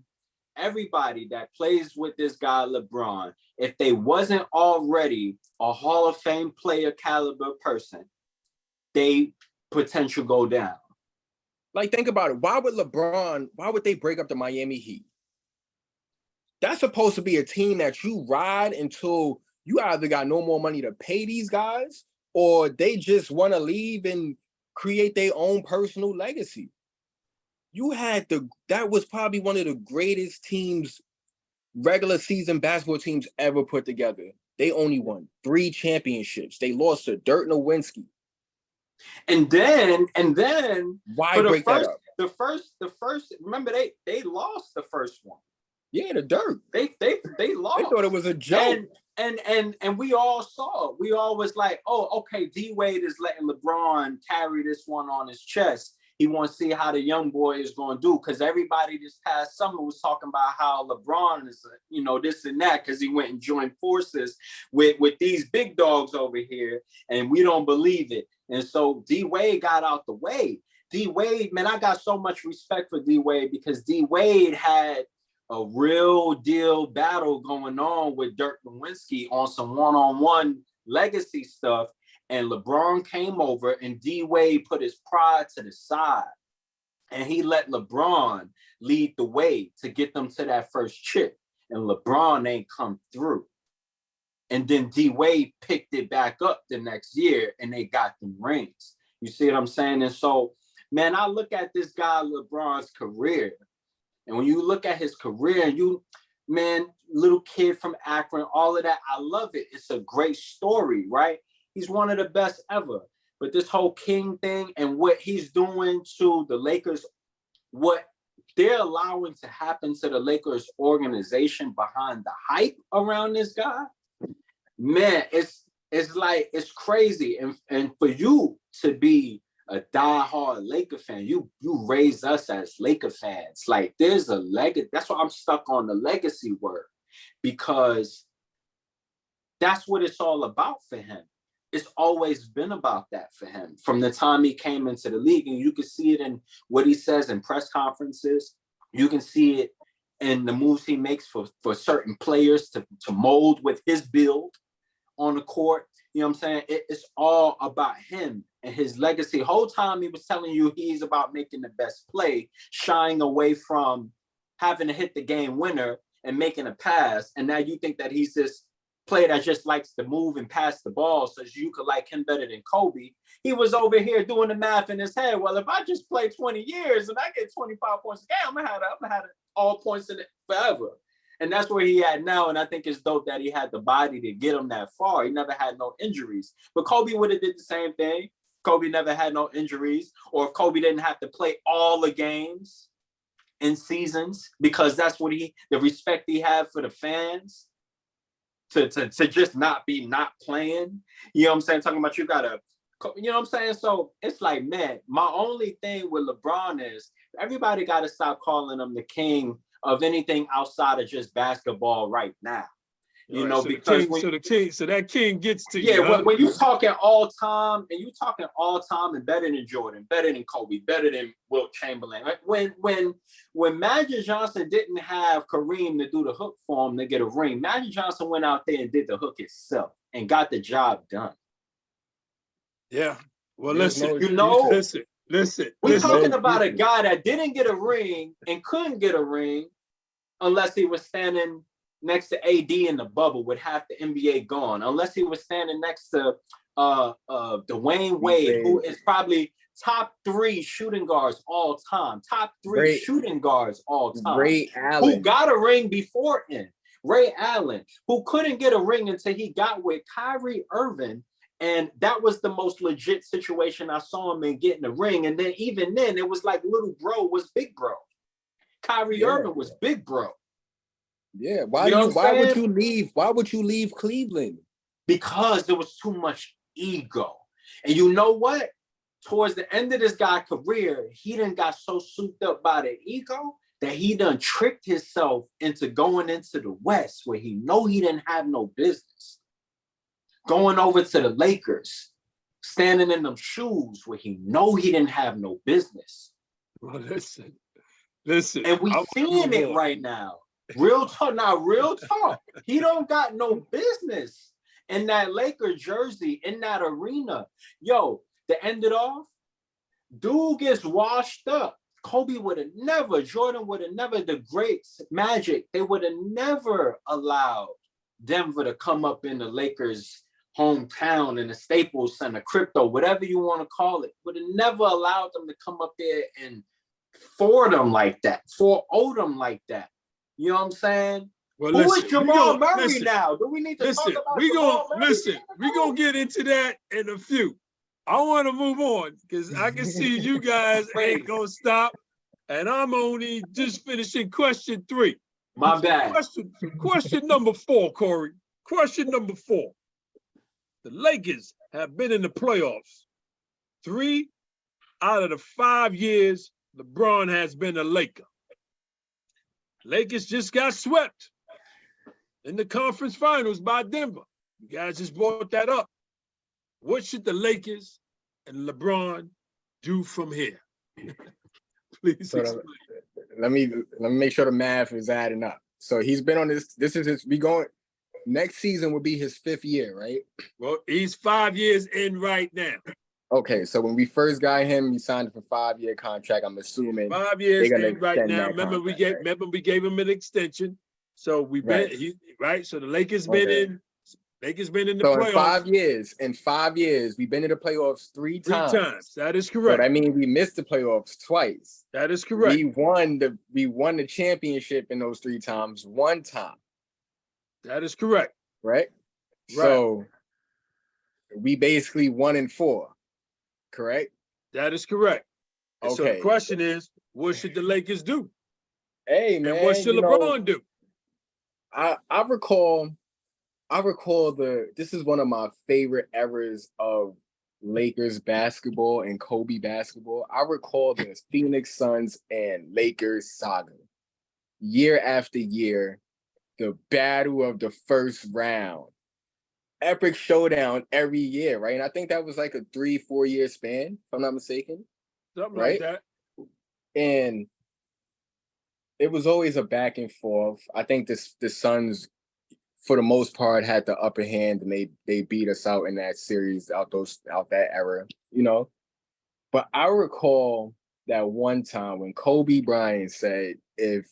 Everybody that plays with this guy LeBron, if they wasn't already a Hall of Fame player caliber person, they potential go down. Like, think about it. Why would they break up the Miami Heat? That's supposed to be a team that you ride until you either got no more money to pay these guys, or they just want to leave and create their own personal legacy. That was probably one of the greatest teams, regular season basketball teams ever put together. They only won 3 championships. They lost to Dirk Nowitzki. And then why break that up? The first remember they lost the first one. Yeah, the Dirk. They lost. They thought it was a joke. And we all saw it. We all was like, oh, okay, D-Wade is letting LeBron carry this one on his chest. He wants to see how the young boy is going to do, because everybody this past summer was talking about how LeBron is, this and that, because he went and joined forces with these big dogs over here, and we don't believe it. And so D-Wade got out the way. D-Wade, man, I got so much respect for D-Wade, because D-Wade had a real deal battle going on with Dirk Nowitzki on some one-on-one legacy stuff. And LeBron came over, and D-Wade put his pride to the side, and he let LeBron lead the way to get them to that first chip. and LeBron ain't come through. And then D-Wade picked it back up the next year and they got them rings. You see what I'm saying? And so, man, I look at this guy, LeBron's career. And when you look at his career, man, little kid from Akron, all of that, I love it. It's a great story, right? He's one of the best ever. But this whole King thing and what he's doing to the Lakers, what they're allowing to happen to the Lakers organization behind the hype around this guy, man, it's like, it's crazy. And for you to be a diehard Laker fan, you raised us as Laker fans. Like, there's a legacy. That's why I'm stuck on the legacy word, because that's what it's all about for him. It's always been about that for him from the time he came into the league. And you can see it in what he says in press conferences. You can see it in the moves he makes for certain players to mold with his build on the court. You know what I'm saying? It's all about him and his legacy. The whole time he was telling you he's about making the best play, shying away from having to hit the game winner and making a pass. And now you think that he's this player that just likes to move and pass the ball so you could like him better than Kobe. He was over here doing the math in his head. Well, if I just play 20 years and I get 25 points a game, I'm gonna have all points in it forever. And that's where he at now. And I think it's dope that he had the body to get him that far. He never had no injuries. But Kobe would have did the same thing. Kobe never had no injuries. Or if Kobe didn't have to play all the games in seasons, because that's what the respect he had for the fans, to just not playing. You know what I'm saying? Talking about you know what I'm saying? So it's like, man, my only thing with LeBron is everybody got to stop calling him the king of anything outside of just basketball right now. You know, so because that king gets to you. Yeah, huh? when you talking all time and better than Jordan, better than Kobe, better than Wilt Chamberlain. When Magic Johnson didn't have Kareem to do the hook for him to get a ring, Magic Johnson went out there and did the hook himself and got the job done. Yeah. Well, listen. Listen. We're talking about a guy that didn't get a ring and couldn't get a ring unless he was standing next to AD in the bubble with half the NBA gone, unless he was standing next to Dwayne Wade, who is probably top 3 shooting guards all time, shooting guards all time. Ray Allen, who got a ring before him. Ray Allen, who couldn't get a ring until he got with Kyrie Irving. And that was the most legit situation I saw him in getting a ring. And then even then, it was like little bro was big bro. Kyrie Irving was big bro. Yeah. Why would you leave Cleveland? Because there was too much ego. And you know what? Towards the end of this guy's career, he done got so souped up by the ego that he done tricked himself into going into the West where he know he didn't have no business. Going over to the Lakers, standing in them shoes where he know he didn't have no business. Well, listen. And we seeing it right now. Real talk. He don't got no business in that Laker jersey, in that arena. Yo, to end it off, dude gets washed up. Kobe would have never, Jordan would have never, the greats, Magic, they would have never allowed Denver to come up in the Lakers' hometown, in the Staples Center, Crypto, whatever you want to call it, would have never allowed them to come up there and for them like that, for Odom like that. You know what I'm saying? Well, who is Jamal Murray now? Do we need to talk about Jamal Murray? We're going to get into that in a few. I want to move on because I can see you guys ain't going to stop. And I'm only just finishing question 3. My bad. Question number 4, Corey. Question number 4. The Lakers have been in the playoffs 3 out of the 5 years LeBron has been a Laker. Lakers just got swept in the conference finals by Denver. You guys just brought that up. What should the Lakers and LeBron do from here? Please explain. Let me make sure the math is adding up. So he's been on this. This is his. Next season will be his 5th year, right? Well, he's 5 years in right now. Okay, so when we first got him, we signed him for a 5-year contract. I'm assuming 5 years in right now. Remember, we gave him an extension. So we've been right. So the Lakers been in the so playoffs. in 5 years, we've been in the playoffs three times. 3 times. That is So correct. that means we missed the playoffs twice. That is correct. We won the championship in those 3 times 1 time. That is correct. Right? So we basically 1-4. Correct? That is correct. And Okay. So the question is, what should the Lakers do? Hey man, and what should LeBron do? I recall this is one of my favorite eras of Lakers basketball and Kobe basketball. I recall the Phoenix Suns and Lakers saga. Year after year, the battle of the first round. Epic showdown every year, right? And I think that was like a 3-4 year span, if I'm not mistaken. Something like that. And it was always a back and forth. I think the Suns, for the most part, had the upper hand, and they beat us out in that series, out that era, But I recall that one time when Kobe Bryant said, if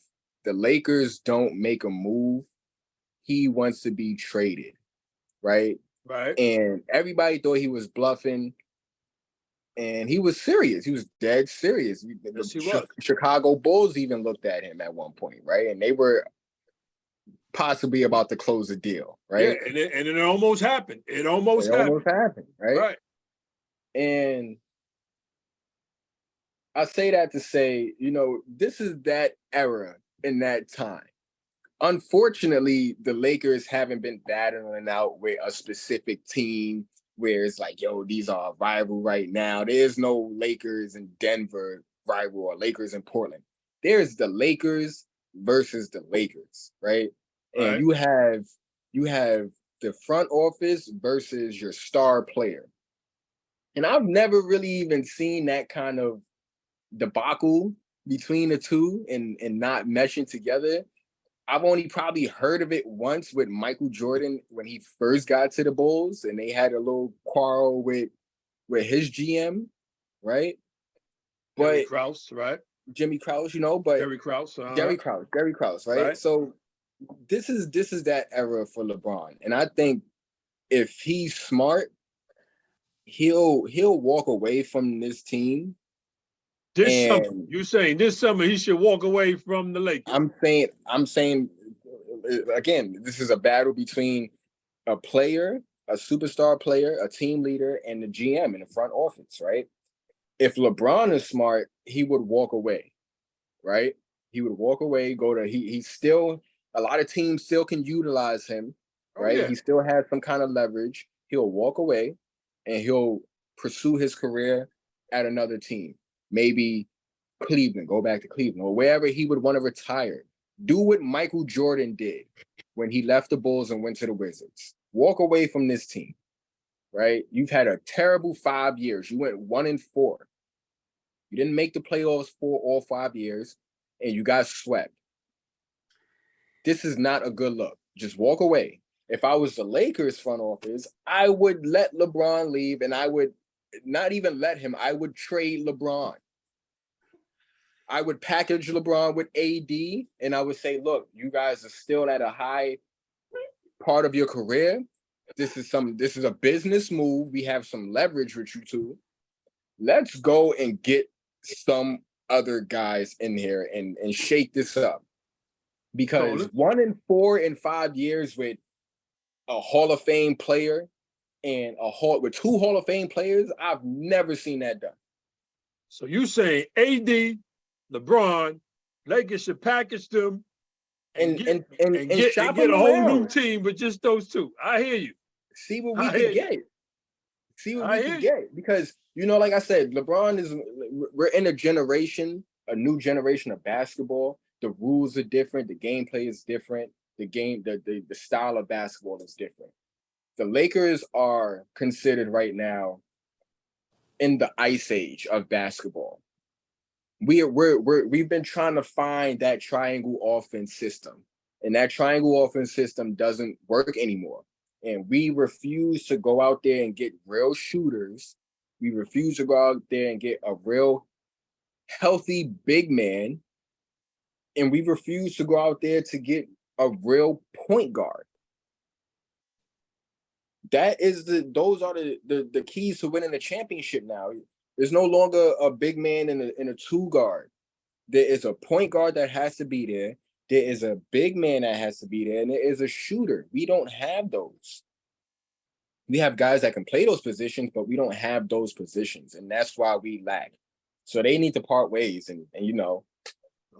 the Lakers don't make a move, he wants to be traded, right? Right. And everybody thought he was bluffing, and he was serious. He was dead serious. Yes, he was. Chicago Bulls even looked at him at one point, right? And they were possibly about to close the deal, right? Yeah, and it almost happened. It almost happened, right? Right. And I say that to say, this is that era in that time. Unfortunately, the Lakers haven't been battling out with a specific team where it's like, yo, these are a rival right now. There's no Lakers in Denver rival or Lakers in Portland. There's the Lakers versus the Lakers, right? And you have the front office versus your star player. And I've never really even seen that kind of debacle between the two and not meshing together. I've only probably heard of it once with Michael Jordan when he first got to the Bulls, and they had a little quarrel with his GM, right? Jerry Krause, right? Jimmy Krause, but Jerry Krause, Jerry Krause, right? So this is that era for LeBron, and I think if he's smart, he'll walk away from this team. You're saying this summer he should walk away from the Lakers? I'm saying again, this is a battle between a player, a superstar player, a team leader, and the GM in the front office, right? If LeBron is smart, he would walk away, right? He would walk away, he's still, a lot of teams still can utilize him, right? Oh, yeah. He still has some kind of leverage. He'll walk away and he'll pursue his career at another team. Maybe Cleveland, go back to Cleveland, or wherever he would want to retire. Do what Michael Jordan did when he left the Bulls and went to the Wizards. Walk away from this team, right? You've had a terrible 5 years. You went 1-4. You didn't make the playoffs for all 5 years, and you got swept. This is not a good look. Just walk away. If I was the Lakers front office, I would let LeBron leave, and I would not even let him. I would trade LeBron. I would package LeBron with AD, and I would say, look, you guys are still at a high part of your career. This is a business move. We have some leverage with you two. Let's go and get some other guys in here and shake this up. Because 1-4 in 5 years with a Hall of Fame player and with 2 Hall of Fame players, I've never seen that done. So you saying AD, LeBron, Lakers should package them and get a whole new team with just those two. I hear you. See what we can get. See what we can get. Because, like I said, we're in a new generation of basketball. The rules are different. The gameplay is different. The style of basketball is different. The Lakers are considered right now in the ice age of basketball. We've been trying to find that triangle offense system, and that triangle offense system doesn't work anymore. And we refuse to go out there and get real shooters. We refuse to go out there and get a real healthy big man. And we refuse to go out there to get a real point guard. Those are the keys to winning the championship now. There's no longer a big man and a two guard. There is a point guard that has to be there. There is a big man that has to be there, and there is a shooter. We don't have those. We have guys that can play those positions, but we don't have those positions, and that's why we lack. So they need to part ways, and you know.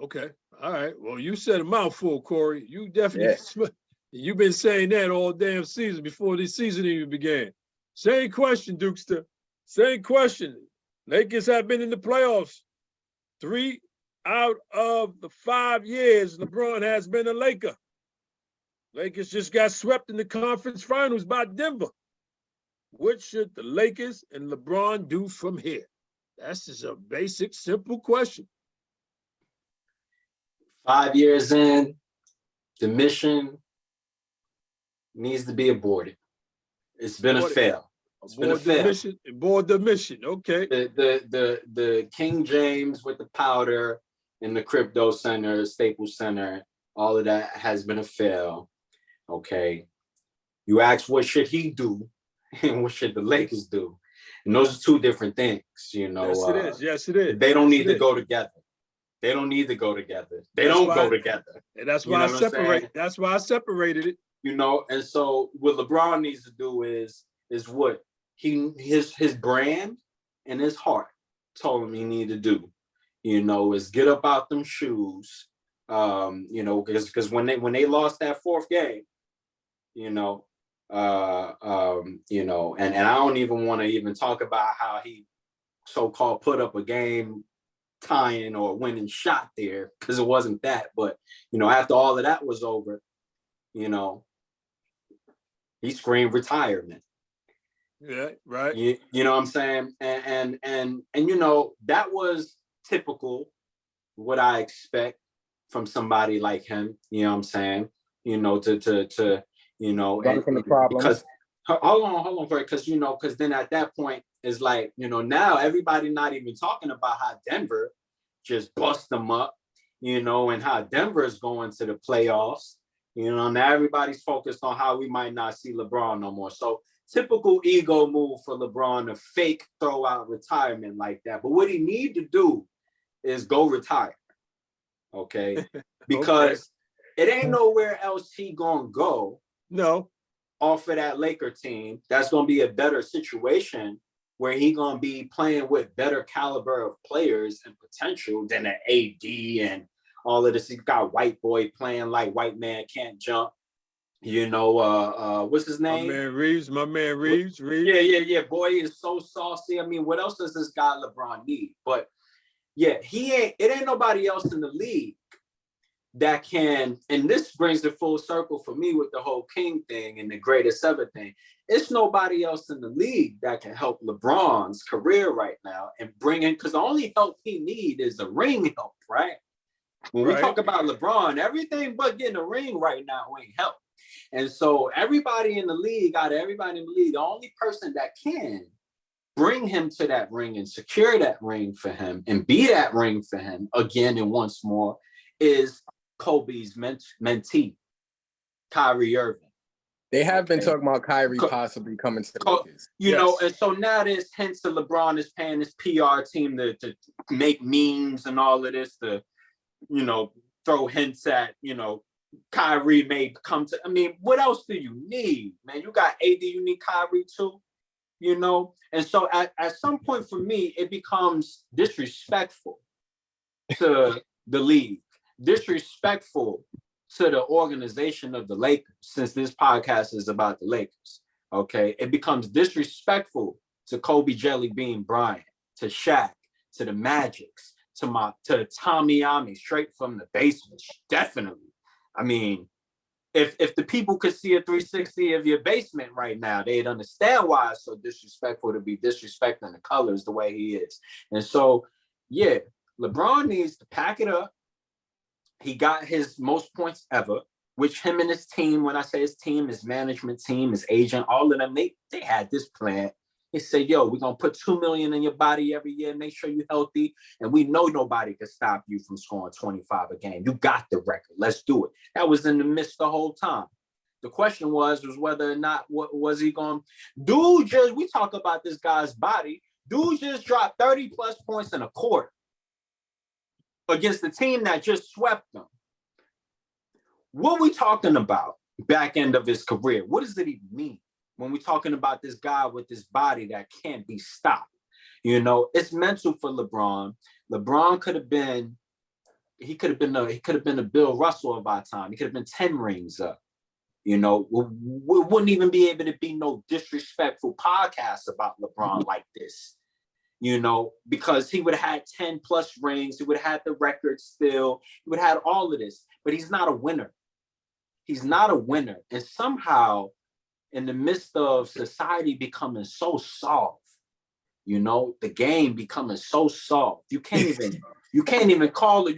Okay, all right. Well, you said a mouthful, Corey. You definitely. You've been saying that all damn season before this season even began. Same question, Dukester. Same question. Lakers have been in the playoffs 3 out of the 5 years LeBron has been a Laker. Lakers just got swept in the conference finals by Denver. What should the Lakers and LeBron do from here? That's just a basic, simple question. 5 years in, the mission needs to be aborted. It's been a fail. It's been a fail. Aboard the mission. Okay. The King James with the powder and the crypto center, Staples Center, all of that has been a fail. Okay. You ask what should he do and what should the Lakers do? And those are two different things, you know. Yes, it is. Yes, it is. They don't need to go together. They don't need to go together. They don't go together. And that's why that's why I separated it. You know, and so what LeBron needs to do is what his brand and his heart told him he needed to do. You know, is get up out them shoes. You know, because when they lost that 4th game, you know, you know, and I don't even want to even talk about how he so-called put up a game tying or winning shot there, because it wasn't that. But, you know, after all of that was over, you know, he screamed retirement. Yeah, right. You know what I'm saying? And you know, that was typical what I expect from somebody like him. You know what I'm saying? You know, to you know, and from the problem. Because hold on, because you know, because then at that point it's like, you know, now everybody not even talking about how Denver just bust them up, you know, and how Denver is going to the playoffs. You know, now everybody's focused on how we might not see LeBron no more. So typical ego move for LeBron to fake throw out retirement like that. But what he need to do is go retire. Okay. Because it ain't nowhere else he gonna go. No. Off of that Laker team, that's gonna be a better situation where he gonna be playing with better caliber of players and potential than an AD and all of this. He got white boy playing like white man can't jump. You know, what's his name? My man Reeves. Yeah. Boy is so saucy. I mean, what else does this guy LeBron need? But yeah, it ain't nobody else in the league that can, and this brings the full circle for me with the whole King thing and the greatest ever thing. It's nobody else in the league that can help LeBron's career right now and bring in, because the only help he need is a ring help, right? When we talk about LeBron, everything but getting a ring right now ain't help. And so everybody in the league, the only person that can bring him to that ring and secure that ring for him and be that ring for him again and once more is Kobe's mentee, Kyrie Irving. They have been talking about Kyrie possibly coming to the Lakers. You know, and so now there's hints that LeBron is paying his PR team to make memes and all of this, to, you know, throw hints at, you know, Kyrie may come to. I mean, what else do you need, man? You got AD, you need Kyrie too, you know? And so at some point for me, it becomes disrespectful to the league, disrespectful to the organization of the Lakers, since this podcast is about the Lakers, okay? It becomes disrespectful to Kobe Jelly Bean Bryant, to Shaq, to the Magics, to Tommy Ami, straight from the basement, definitely. I mean, if the people could see a 360 of your basement right now, they'd understand why it's so disrespectful to be disrespecting the colors the way he is. And so, yeah, LeBron needs to pack it up. He got his most points ever, which him and his team, when I say his team, his management team, his agent, all of them, they had this plan. He said, yo, we're going to put $2 million in your body every year, make sure you're healthy. And we know nobody can stop you from scoring 25 a game. You got the record. Let's do it. That was in the midst the whole time. The question was whether or not, what was he going to do? We talk about this guy's body. Dude just dropped 30 plus points in a quarter against the team that just swept them. What we talking about back end of his career? What does it even mean when we're talking about this guy with this body that can't be stopped? You know, it's mental for LeBron. LeBron could have been a Bill Russell of our time. He could have been 10 rings up. You know, we wouldn't even be able to be no disrespectful podcast about LeBron like this. You know, because he would have had 10 plus rings. He would have had the record still. He would have had all of this, but he's not a winner. He's not a winner. And somehow, in the midst of society becoming so soft, you know, the game becoming so soft, you can't even call a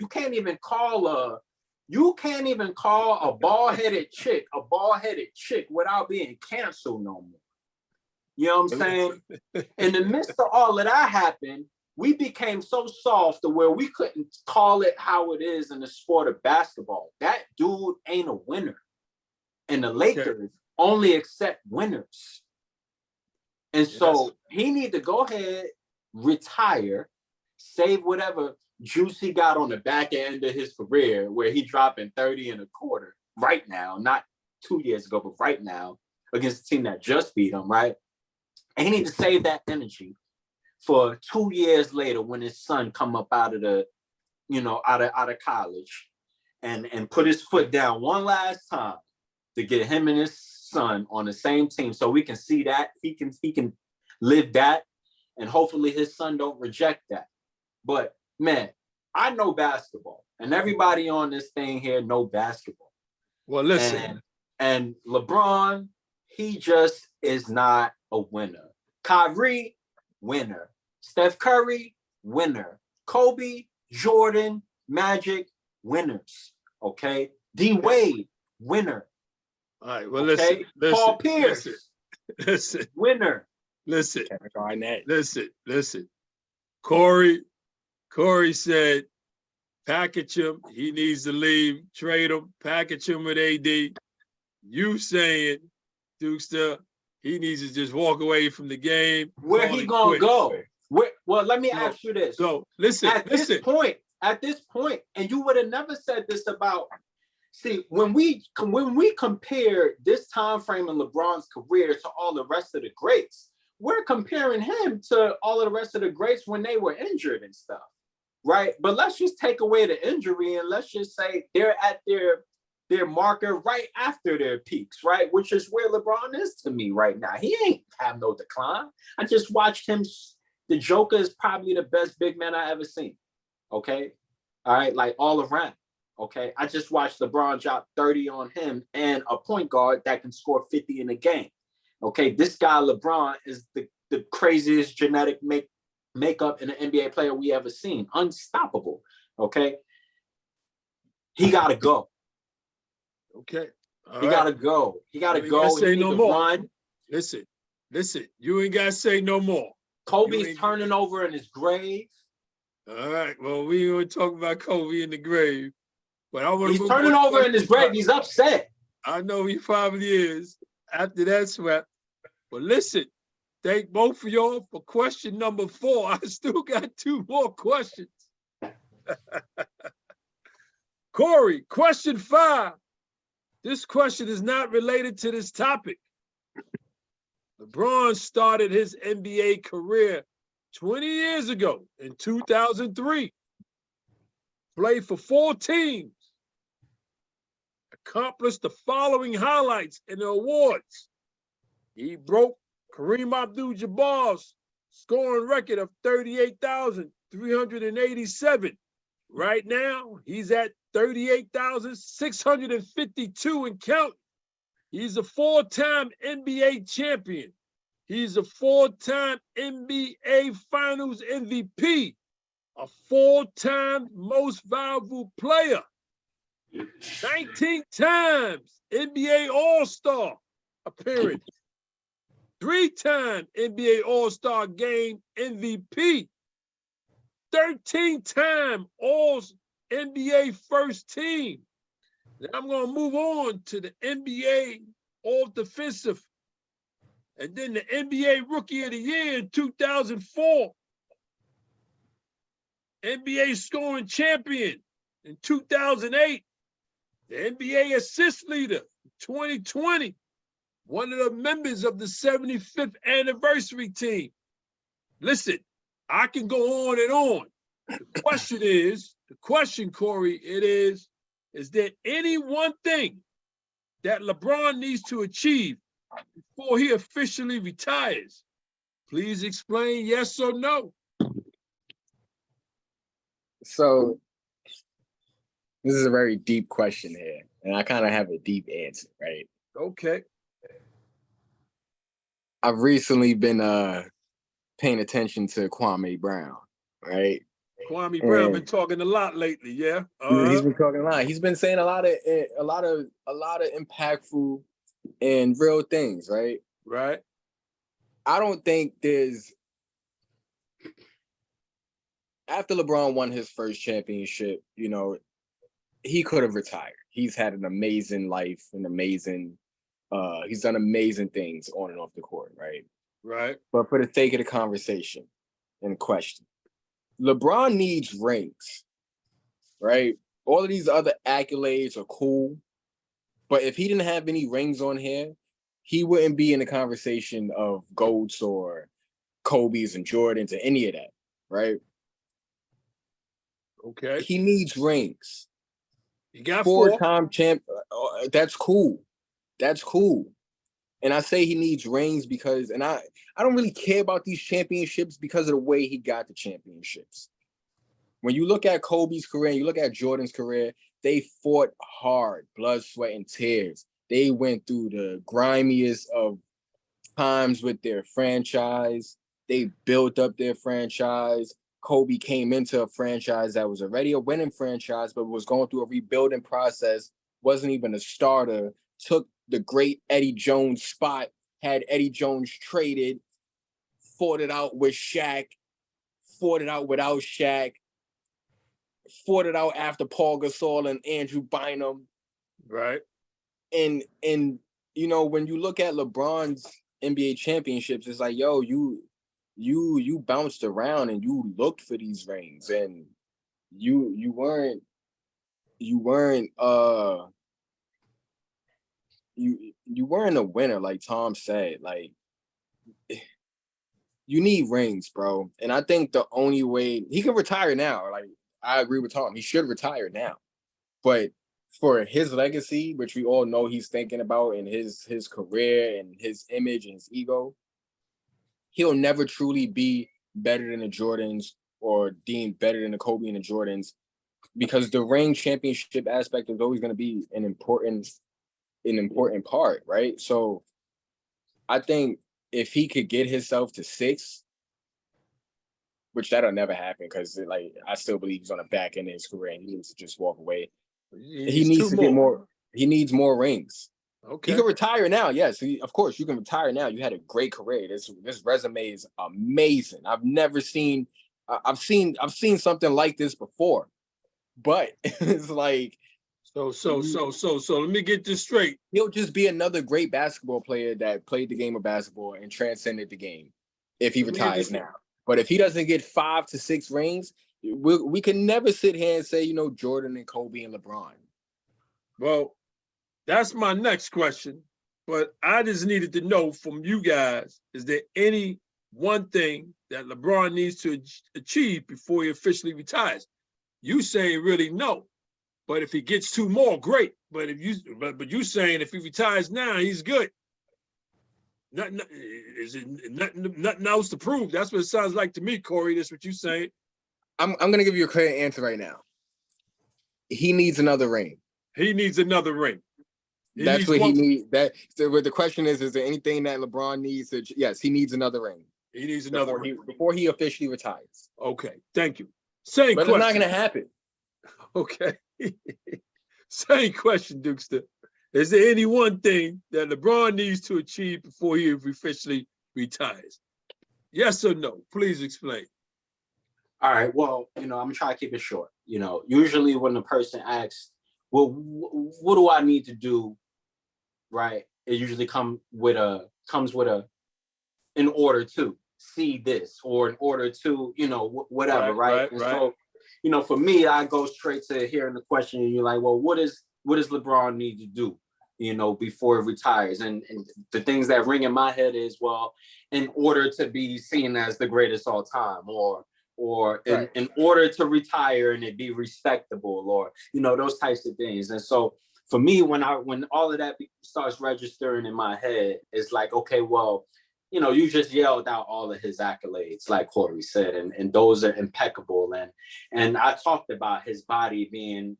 bald-headed chick without being canceled no more. You know what I'm saying? In the midst of all of that happened, we became so soft to where we couldn't call it how it is in the sport of basketball. That dude ain't a winner. And the Lakers only accept winners. And so he need to go ahead, retire, save whatever juice he got on the back end of his career where he dropping 30 and a quarter right now, not 2 years ago, but right now against the team that just beat him, right? And he needs to save that energy for 2 years later when his son come up out of the, you know, out of college and put his foot down one last time to get him and his son on the same team so we can see that he can live that, and hopefully his son don't reject that. But man, I know basketball, and everybody on this thing here know basketball. Well, listen. And LeBron, he just is not a winner. Kyrie, winner. Steph Curry, winner. Kobe, Jordan, Magic, winners. Okay. D Wade, winner. All right. Well, listen. Paul Pierce, listen. Winner. Listen. Listen. Corey said, package him. He needs to leave. Trade him. Package him with AD. You saying, Dukester, he needs to just walk away from the game. Where he gonna go? Well, let me ask you this. So listen. At this point, and you would have never said this about. See, when we compare this time frame in LeBron's career to all the rest of the greats, we're comparing him to all of the rest of the greats when they were injured and stuff, right? But let's just take away the injury and let's just say they're at their marker right after their peaks, right? Which is where LeBron is to me right now. He ain't have no decline. I just watched him. The Joker is probably the best big man I ever seen. Okay, all right, like all around. Okay, I just watched LeBron drop 30 on him and a point guard that can score 50 in a game. Okay, this guy LeBron is the craziest genetic makeup in an NBA player we ever seen. Unstoppable. Okay, he gotta go. Okay, he gotta go. He gotta go. Say no more. Run. Listen. You ain't gotta say no more. Kobe's turning over in his grave. All right. Well, we ain't gonna talk about Kobe in the grave. But he's turning over in his grave. He's upset. I know he probably is after that swept. But listen, thank both of y'all for question number 4. I still got 2 more questions. Corey, question 5. This question is not related to this topic. LeBron started his NBA career 20 years ago in 2003. Played for 4 teams. Accomplished the following highlights and awards. He broke Kareem Abdul-Jabbar's scoring record of 38,387. Right now, he's at 38,652 and counting. He's a 4-time NBA champion. He's a 4-time NBA Finals MVP, a 4-time most valuable player, 19 times NBA All-Star appearance, 3-time NBA All-Star Game MVP, 13-time All-NBA First Team. Then I'm going to move on to the NBA All-Defensive, and then the NBA Rookie of the Year in 2004, NBA Scoring Champion in 2008, the NBA Assist Leader in 2020, one of the members of the 75th anniversary team. Listen, I can go on and on. The question, Corey, is there any one thing that LeBron needs to achieve before he officially retires? Please explain yes or no. So this is a very deep question here, and I kind of have a deep answer, right? Okay. I've recently been paying attention to Kwame Brown, right? Kwame Brown been talking a lot lately, yeah. He's been talking a lot. He's been saying a lot of impactful and real things, right? Right. I don't think after LeBron won his first championship, he could have retired. He's had an amazing life, he's done amazing things on and off the court, right? Right. But for the sake of the conversation and question, LeBron needs rings, right? All of these other accolades are cool, but if he didn't have any rings on here, he wouldn't be in the conversation of GOATs or Kobe's and Jordans or any of that, right? Okay. He needs rings. He got 4-time champ. That's cool. That's cool. And I say he needs rings because, and I don't really care about these championships because of the way he got the championships. When you look at Kobe's career and you look at Jordan's career, they fought hard, blood, sweat, and tears. They went through the grimiest of times with their franchise. They built up their franchise. Kobe came into a franchise that was already a winning franchise, but was going through a rebuilding process, wasn't even a starter, took the great Eddie Jones spot, had Eddie Jones traded, fought it out with Shaq, fought it out without Shaq, fought it out after Paul Gasol and Andrew Bynum. Right. And when you look at LeBron's NBA championships, it's like, yo, you bounced around and you looked for these rings, and you weren't a winner, like Tom said. Like, you need rings, bro. And I think the only way he can retire now, like, I agree with Tom, he should retire now. But for his legacy, which we all know he's thinking about, and his career and his image and his ego, he'll never truly be better than the Jordans or deemed better than the Kobe and the Jordans, because the ring championship aspect is always going to be an important part, right? So I think if he could get himself to 6, which that'll never happen because, like, I still believe he's on the back end of his career and he needs to just walk away. He needs to get more. He needs more rings. Okay. He can retire now. Yes, of course you can retire now. You had a great career. This resume is amazing. I've never seen. I've seen something like this before, but it's like. So let me get this straight. He'll just be another great basketball player that played the game of basketball and transcended the game if he retires now. But if he doesn't get 5 to 6 rings, we can never sit here and say, Jordan and Kobe and LeBron. Well, that's my next question. But I just needed to know from you guys, is there any one thing that LeBron needs to achieve before he officially retires? You say really no. But if he gets 2 more, great. But you saying if he retires now, he's good. Nothing else to prove. That's what it sounds like to me, Corey. That's what you're saying. I'm gonna give you a clear answer right now. He needs another ring. He needs another ring. That's what he needs. So the question is there anything that LeBron needs? Yes, he needs another ring. He needs another ring before he officially retires. Okay, thank you. Same but question. It's not gonna happen. Okay. Same question, Dukester. Is there any one thing that LeBron needs to achieve before he officially retires? Yes or no? Please explain. All right. Well, I'm gonna try to keep it short. Usually when the person asks, well, what do I need to do? Right. It usually comes with a in order to see this, or in order to, whatever. Right. So, for me, I go straight to hearing the question, and you're like, well, what does LeBron need to do, before he retires? And the things that ring in my head is, well, in order to be seen as the greatest all time, or in order to retire and it be respectable, or those types of things. And so for me, when all of that starts registering in my head, it's like, okay, well, you just yelled out all of his accolades, like Corey said, and those are impeccable. And I talked about his body being,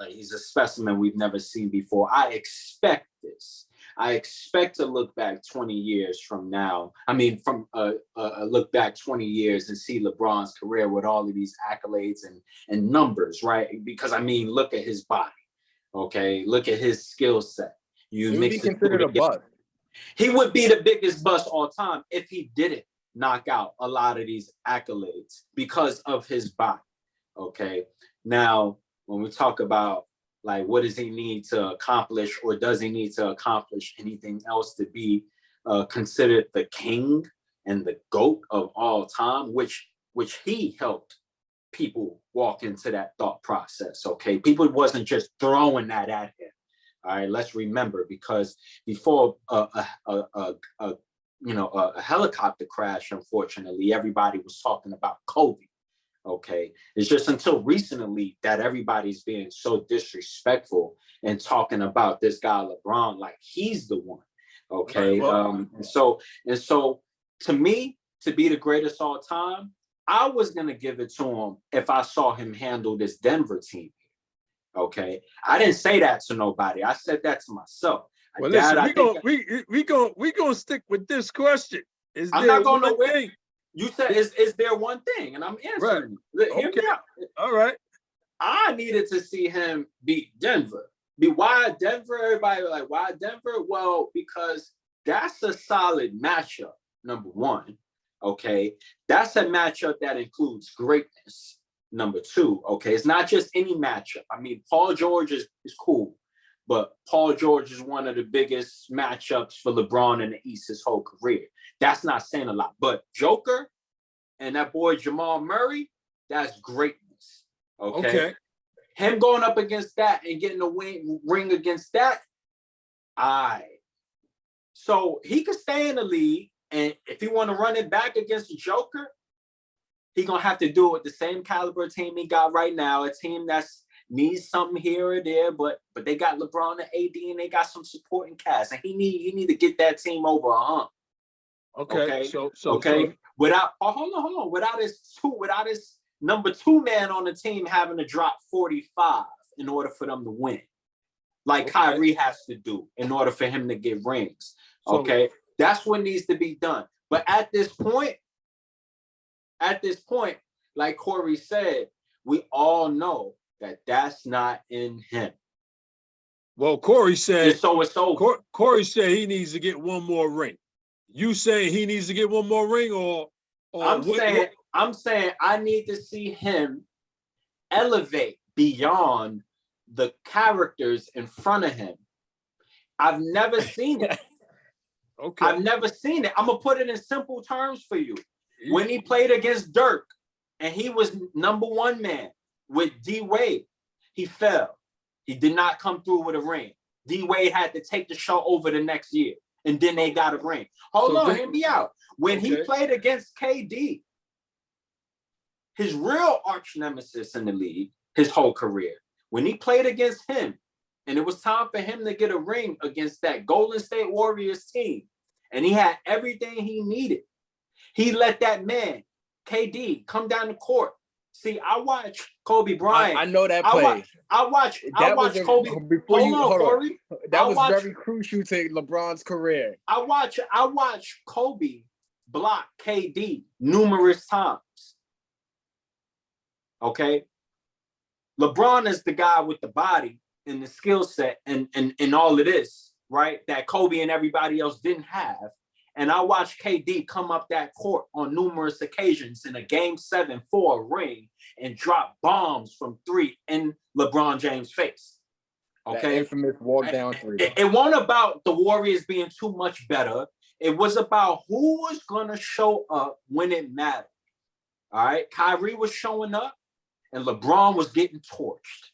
he's a specimen we've never seen before. I expect this. I expect to look back 20 years from now. I mean, from look back 20 years and see LeBron's career with all of these accolades and numbers, right? Because look at his body. Okay, look at his skill set. You mix it considered a bust. He would be the biggest bust all time if he didn't knock out a lot of these accolades because of his body. Okay. Now, when we talk about like what does he need to accomplish, or does he need to accomplish anything else to be considered the king and the GOAT of all time, which he helped people walk into that thought process. Okay. People wasn't just throwing that at him. All right, let's remember, because before a helicopter crash, unfortunately, everybody was talking about Kobe. Okay, it's just until recently that everybody's being so disrespectful and talking about this guy LeBron like he's the one. Okay, and so to me, to be the greatest all time, I was gonna give it to him if I saw him handle this Denver team. Okay, I didn't say that to nobody. I said that to myself. Well, listen, we gonna stick with this question. I'm not going nowhere. You said, is there one thing? And I'm answering. Right. Hear me out. All right. I needed to see him beat Denver. Why Denver? Everybody like, why Denver? Well, because that's a solid matchup. Number one. Okay, that's a matchup that includes greatness. Number two, okay, it's not just any matchup. Paul George is cool, but Paul George is one of the biggest matchups for LeBron in the East his whole career. That's not saying a lot. But Joker and that boy Jamal Murray, that's greatness. Okay. Him going up against that and getting a ring against that, so he could stay in the league, and if he want to run it back against the Joker, he's going to have to do it with the same caliber team he got right now, a team that's needs something here or there, but they got LeBron and AD, and they got some supporting cast, and he need to get that team over a hump. Okay. So without hold on, without his number two man on the team having to drop 45 in order for them to win, like Kyrie has to do in order for him to get rings. Okay, that's what needs to be done. But at this point, like Corey said, we all know that that's not in him. Well, Corey said, so it's over. Corey said he needs to get one more ring. You saying he needs to get one more ring, or I'm saying I need to see him elevate beyond the characters in front of him. I've never seen it. Okay. I've never seen it. I'm gonna put it in simple terms for you. When he played against Dirk and he was number one man with D Wade, he fell. He did not come through with a ring. D Wade had to take the show over the next year, and then they got a ring. Hear me out. When he played against KD, his real arch nemesis in the league, his whole career, when he played against him, and it was time for him to get a ring against that Golden State Warriors team, and he had everything he needed, he let that man, KD, come down the court. See, I watch Kobe Bryant. I know that play. I watch Kobe. Corey. That was very crucial to LeBron's career. I watch Kobe block KD numerous times. Okay. LeBron is the guy with the body and the skill set and all of this, right? That Kobe and everybody else didn't have. And I watched KD come up that court on numerous occasions in a Game 7 for a ring and drop bombs from 3 in LeBron James' face. Okay, that infamous walk down 3. It wasn't about the Warriors being too much better. It was about who was gonna show up when it mattered. All right, Kyrie was showing up, and LeBron was getting torched.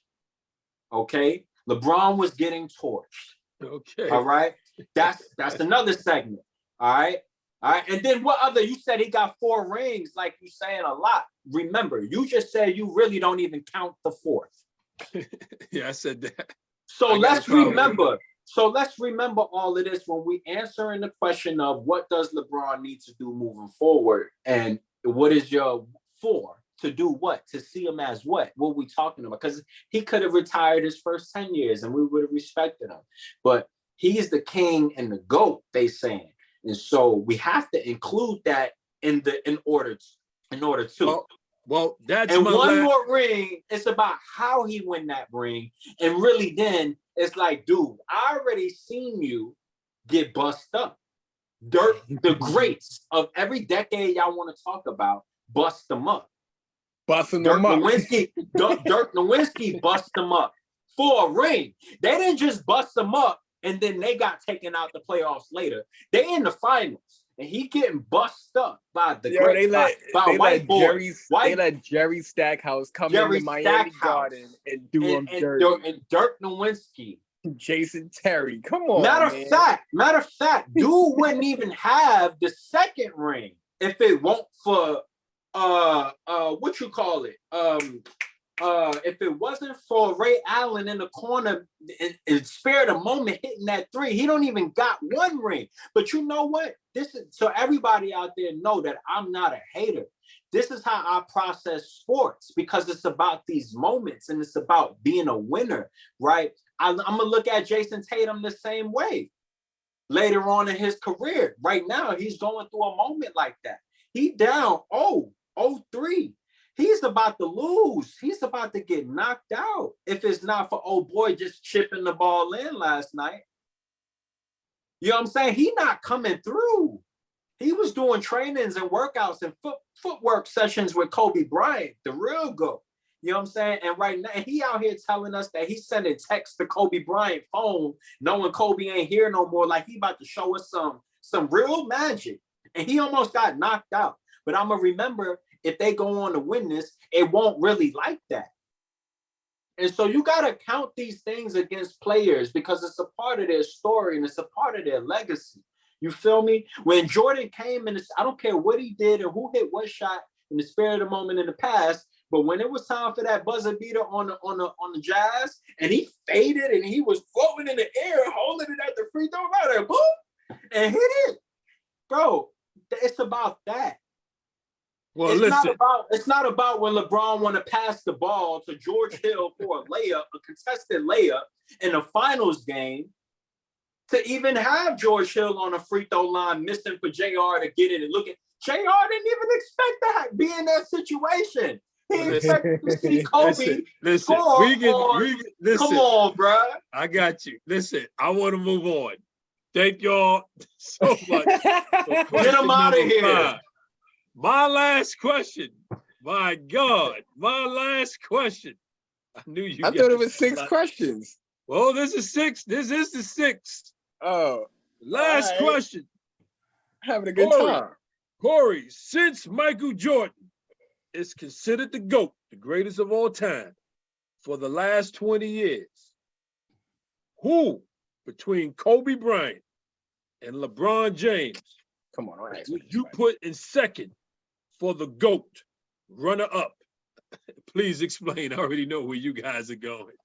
Okay, LeBron was getting torched. Okay. All right, that's another segment. All right. And then what other? You said he got 4 rings, like you saying a lot. Remember, you just said you really don't even count the 4th. Yeah, I said that. So let's remember. So let's remember all of this when we answering the question of what does LeBron need to do moving forward, and what is your 4 to do what? To see him as what? What we talking about? Because he could have retired his first 10 years and we would have respected him. But he is the king and the GOAT, they saying. And so we have to include that in order to. Well, that's and one more ring. It's about how he win that ring, and really, then it's like, dude, I already seen you get bust up. Dirk, the greats of every decade y'all want to talk about, bust them up. Busting them up. Dirk Nowitzki bust them up for a ring. They didn't just bust them up and then they got taken out the playoffs later. They in the finals, and he getting bust up by the white boys. They let Jerry Stackhouse come into Miami Garden and do him dirty. And Dirk Nowitzki, Jason Terry, come on. Matter of fact, dude wouldn't even have the second ring if it weren't for what you call it? If it wasn't for Ray Allen in the corner and spared a moment hitting that 3, he don't even got 1 ring. But you know what? This is so everybody out there know that I'm not a hater. This is how I process sports, because it's about these moments and it's about being a winner, right? I'm gonna look at Jason Tatum the same way later on in his career. Right now, he's going through a moment like that. He down 0-3. He's about to lose. He's about to get knocked out if it's not for old boy just chipping the ball in last night. You know what I'm saying? He not coming through. He was doing trainings and workouts and footwork sessions with Kobe Bryant, the real GOAT. You know what I'm saying? And right now, he out here telling us that he's sending texts to Kobe Bryant phone, knowing Kobe ain't here no more, like he about to show us some real magic. And he almost got knocked out. But I'm going to remember, if they go on to win this, it won't really like that. And so you got to count these things against players because it's a part of their story and it's a part of their legacy. You feel me? When Jordan came in, I don't care what he did or who hit what shot in the spirit of the moment in the past, but when it was time for that buzzer beater on the Jazz, and he faded and he was floating in the air, holding it at the free throw line, boom, and hit it. Bro, it's about that. Well, it's not about when LeBron want to pass the ball to George Hill for a layup, a contested layup in a finals game, to even have George Hill on a free throw line missing for JR to get it and look at. JR didn't even expect to be in that situation. He expected to see Kobe score. Listen, come on, bro. I got you. Listen, I want to move on. Thank y'all so much. Get him out of here. 5. My last question. My God, my last question. I knew you. I thought it was 6 questions. Well, this is 6. This is the 6th. Oh. Last question. Having a good time. Corey, since Michael Jordan is considered the GOAT, the greatest of all time, for the last 20 years, who between Kobe Bryant and LeBron James would you put in second for the GOAT, runner-up? Please explain. I already know where you guys are going.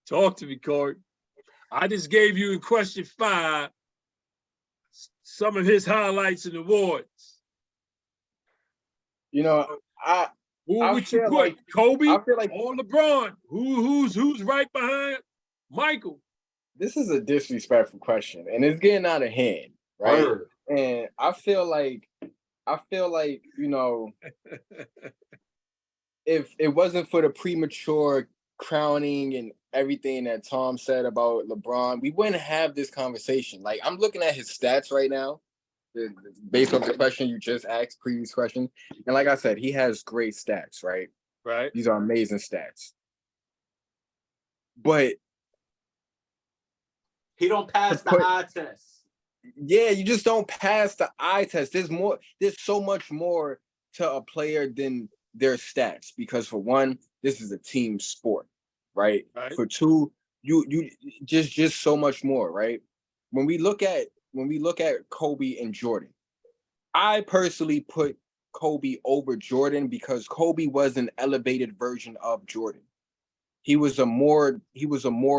Talk to me, Corey. I just gave you in question 5 some of his highlights and awards. You know, who would you put? Like, Kobe or LeBron? Who's right behind Michael? This is a disrespectful question, and it's getting out of hand, right? And I feel like, you know, if it wasn't for the premature crowning and everything that Tom said about LeBron, we wouldn't have this conversation. Like, I'm looking at his stats right now, based on the question you just asked, previous question. And like I said, he has great stats, right? Right. These are amazing stats. But he don't pass the eye test. Yeah, you just don't pass the eye test. There's so much more to a player than their stats, because for one, this is a team sport, right? For two, you just so much more, right? When we look at Kobe and Jordan, I personally put Kobe over Jordan because Kobe was an elevated version of Jordan. He was a more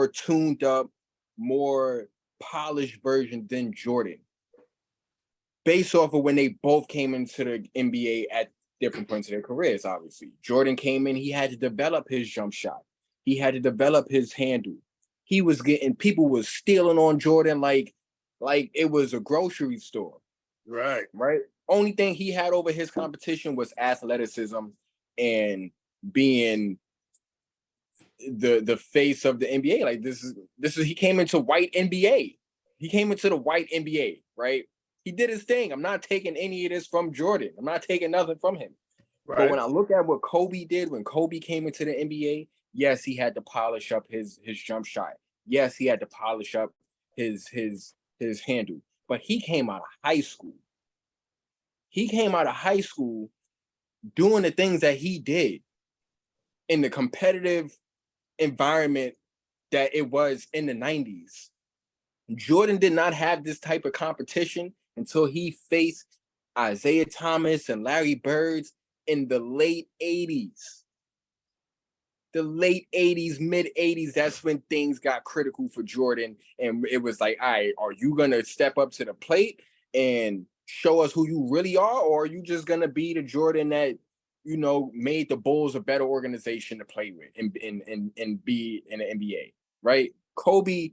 tuned up, more polished version than Jordan. Based off of when they both came into the NBA at different points of their careers, obviously. Jordan came in, he had to develop his jump shot. He had to develop his handle. People was stealing on Jordan like it was a grocery store. Right. Only thing he had over his competition was athleticism and being the face of the NBA. Like this is he came into white NBA. He came into the white NBA, right? He did his thing. I'm not taking any of this from Jordan. I'm not taking nothing from him. Right. But when I look at what Kobe did when Kobe came into the NBA, yes, he had to polish up his jump shot. Yes, he had to polish up his handle. But he came out of high school. He came out of high school doing the things that he did in the competitive environment that it was in the 90s. Jordan did not have this type of competition until he faced Isaiah Thomas and Larry Birds in the late 80s. The late 80s, mid 80s, that's when things got critical for Jordan. And it was like, all right, are you going to step up to the plate and show us who you really are? Or are you just going to be the Jordan that, made the Bulls a better organization to play with and be in the NBA, right? Kobe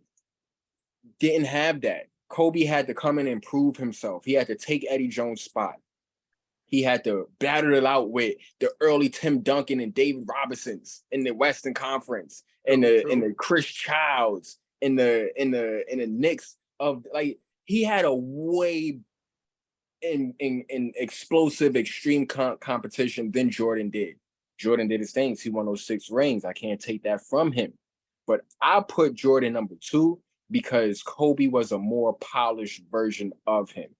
didn't have that. Kobe had to come in and prove himself. He had to take Eddie Jones' spot. He had to battle it out with the early Tim Duncan and David Robinsons in the Western Conference, and the Chris Childs in the Knicks of, like, he had a way in explosive extreme competition than Jordan did. Jordan did his things. He won those 6 rings. I can't take that from him. But I put Jordan number 2 because Kobe was a more polished version of him.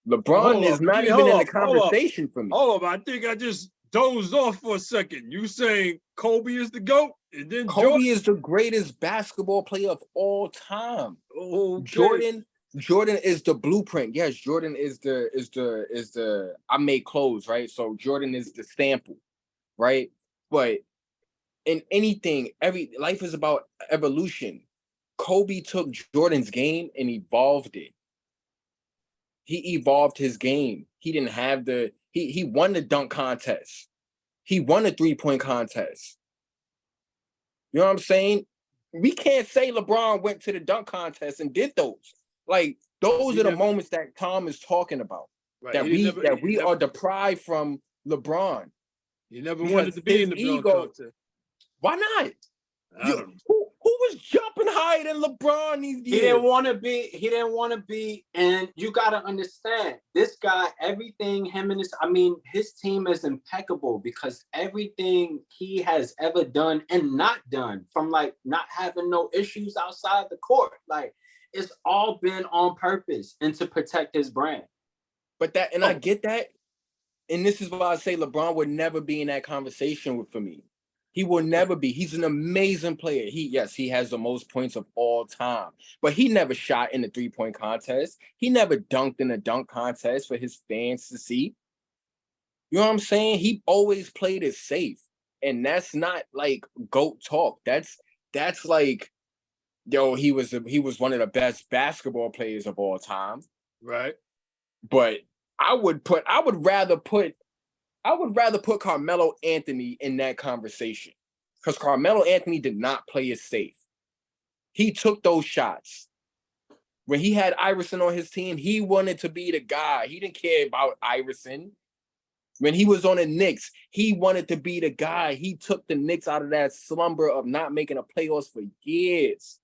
LeBron is not even in the conversation for me. Hold up, I think I just dozed off for a second. You saying Kobe is the GOAT, and then Kobe is the greatest basketball player of all time. Okay. Jordan is the blueprint. Yes, Jordan is the I make clothes, right? So Jordan is the sample, right? But in anything, life is about evolution. Kobe took Jordan's game and evolved it. He evolved his game. He didn't have he won the dunk contest. He won the 3-point contest. You know what I'm saying? We can't say LeBron went to the dunk contest and did those. Like, those are the moments that Tom is talking about. Right. That we are deprived from LeBron. He never wanted to be in the dunk contest. Why not? Who was jumping higher than LeBron these years? He didn't want to be. And you got to understand, this guy, everything his team is impeccable because everything he has ever done and not done, from like not having no issues outside the court, like, it's all been on purpose and to protect his brand. But I get that. And this is why I say LeBron would never be in that conversation for me. He will never be. He's an amazing player. He has the most points of all time, but he never shot in the 3-point contest. He never dunked in a dunk contest for his fans to see. You know what I'm saying? He always played it safe. And that's not like GOAT talk. That's like, yo, he was one of the best basketball players of all time. Right. But I would rather put Carmelo Anthony in that conversation, because Carmelo Anthony did not play it safe. He took those shots. When he had Iverson on his team, he wanted to be the guy. He didn't care about Iverson. When he was on the Knicks, he wanted to be the guy. He took the Knicks out of that slumber of not making a playoffs for years.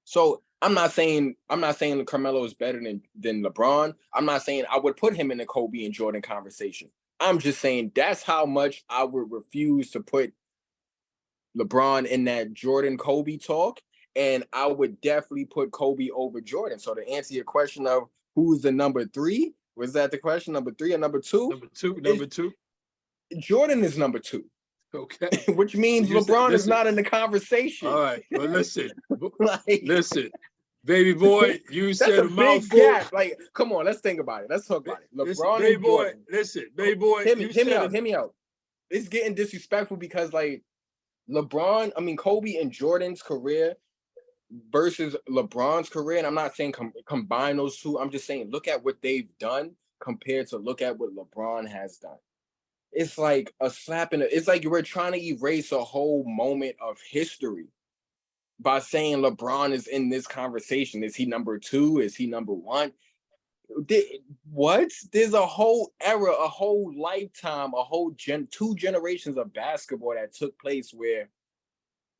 So I'm not saying Carmelo is better than LeBron. I'm not saying I would put him in the Kobe and Jordan conversation. I'm just saying that's how much I would refuse to put LeBron in that Jordan Kobe talk. And I would definitely put Kobe over Jordan. So to answer your question of who's the number 3, was that the question? Number 3 or number 2? Number two. Jordan is number 2. Okay. Which means LeBron is not in the conversation. All right. Well, listen. Listen. Baby boy, you said a mouthful. Gap. Like, come on, let's think about it. Let's talk about it. LeBron and Jordan. Baby boy, hear me out. It's getting disrespectful because like Kobe and Jordan's career versus LeBron's career, and I'm not saying combine those two. I'm just saying look at what they've done compared to look at what LeBron has done. It's like a slap in the. It's like we're trying to erase a whole moment of history by saying LeBron is in this conversation. Is he number 2? Is he number 1? What? There's a whole era, a whole lifetime, a whole 2 generations of basketball that took place where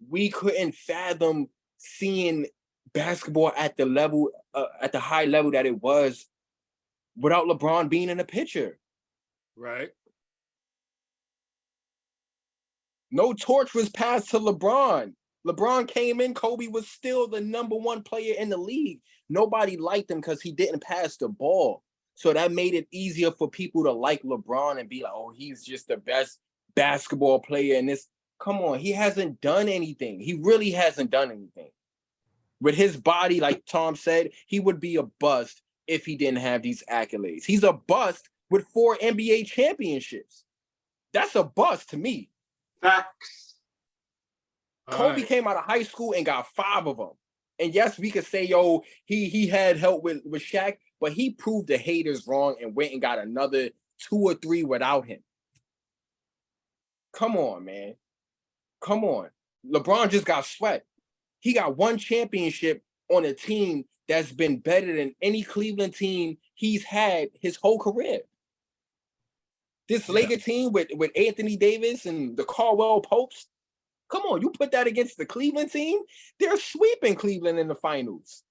we couldn't fathom seeing basketball at the level, at the high level that it was without LeBron being in the picture. Right. No torch was passed to LeBron. LeBron came in, Kobe was still the number 1 player in the league. Nobody liked him because he didn't pass the ball. So that made it easier for people to like LeBron and be like, oh, he's just the best basketball player in this. Come on, he hasn't done anything. He really hasn't done anything. With his body, like Tom said, he would be a bust if he didn't have these accolades. He's a bust with 4 NBA championships. That's a bust to me. Facts. Kobe came out of high school and got 5 of them. And yes, we could say, yo, he had help with Shaq, but he proved the haters wrong and went and got another 2 or 3 without him. Come on, man. Come on. LeBron just got swept. He got 1 championship on a team that's been better than any Cleveland team he's had his whole career. This Laker team with Anthony Davis and the Caldwell Popes, come on, you put that against the Cleveland team, they're sweeping Cleveland in the finals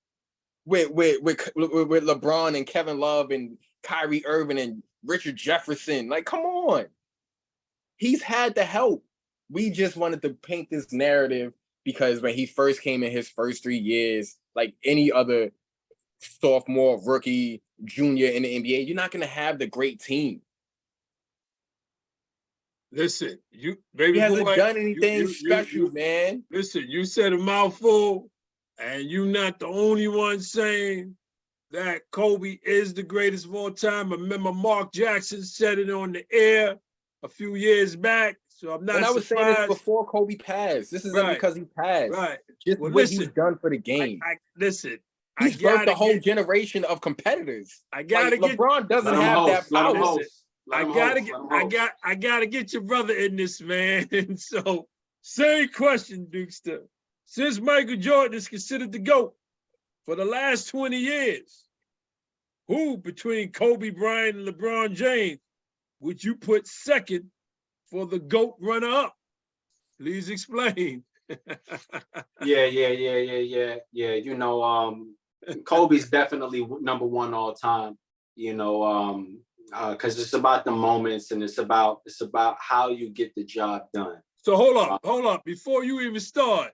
with LeBron and Kevin Love and Kyrie Irving and Richard Jefferson. Like, come on. He's had the help. We just wanted to paint this narrative because when he first came in his first 3 years, like any other sophomore, rookie, junior in the NBA, you're not going to have the great team. Listen, he hasn't done anything special, man. Listen, you said a mouthful, and you're not the only one saying that Kobe is the greatest of all time. I remember Mark Jackson said it on the air a few years back, so I'm not surprised. And I was saying this before Kobe passed. This isn't because he passed. Right. Just what he's done for the game. He's birthed a whole generation of competitors. LeBron doesn't have that power. I gotta get your brother in this, man. So, same question, Dukester. Since Michael Jordan is considered the GOAT for the last 20 years, who between Kobe Bryant and LeBron James would you put second for the GOAT runner-up? Please explain. Yeah. You know, Kobe's definitely number 1 all time. You know, because it's about the moments and it's about how you get the job done. So hold up, before you even start.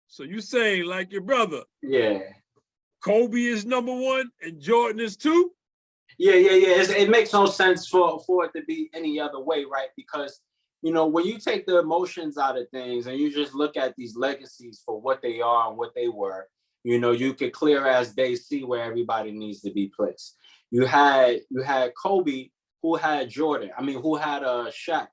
So you saying like your brother? Yeah. Kobe is number 1 and Jordan is 2? Yeah. It makes no sense for it to be any other way, right? Because you know when you take the emotions out of things and you just look at these legacies for what they are and what they were, you know, you could clear as day see where everybody needs to be placed. You had Kobe, who had Jordan. I mean, who had Shaq,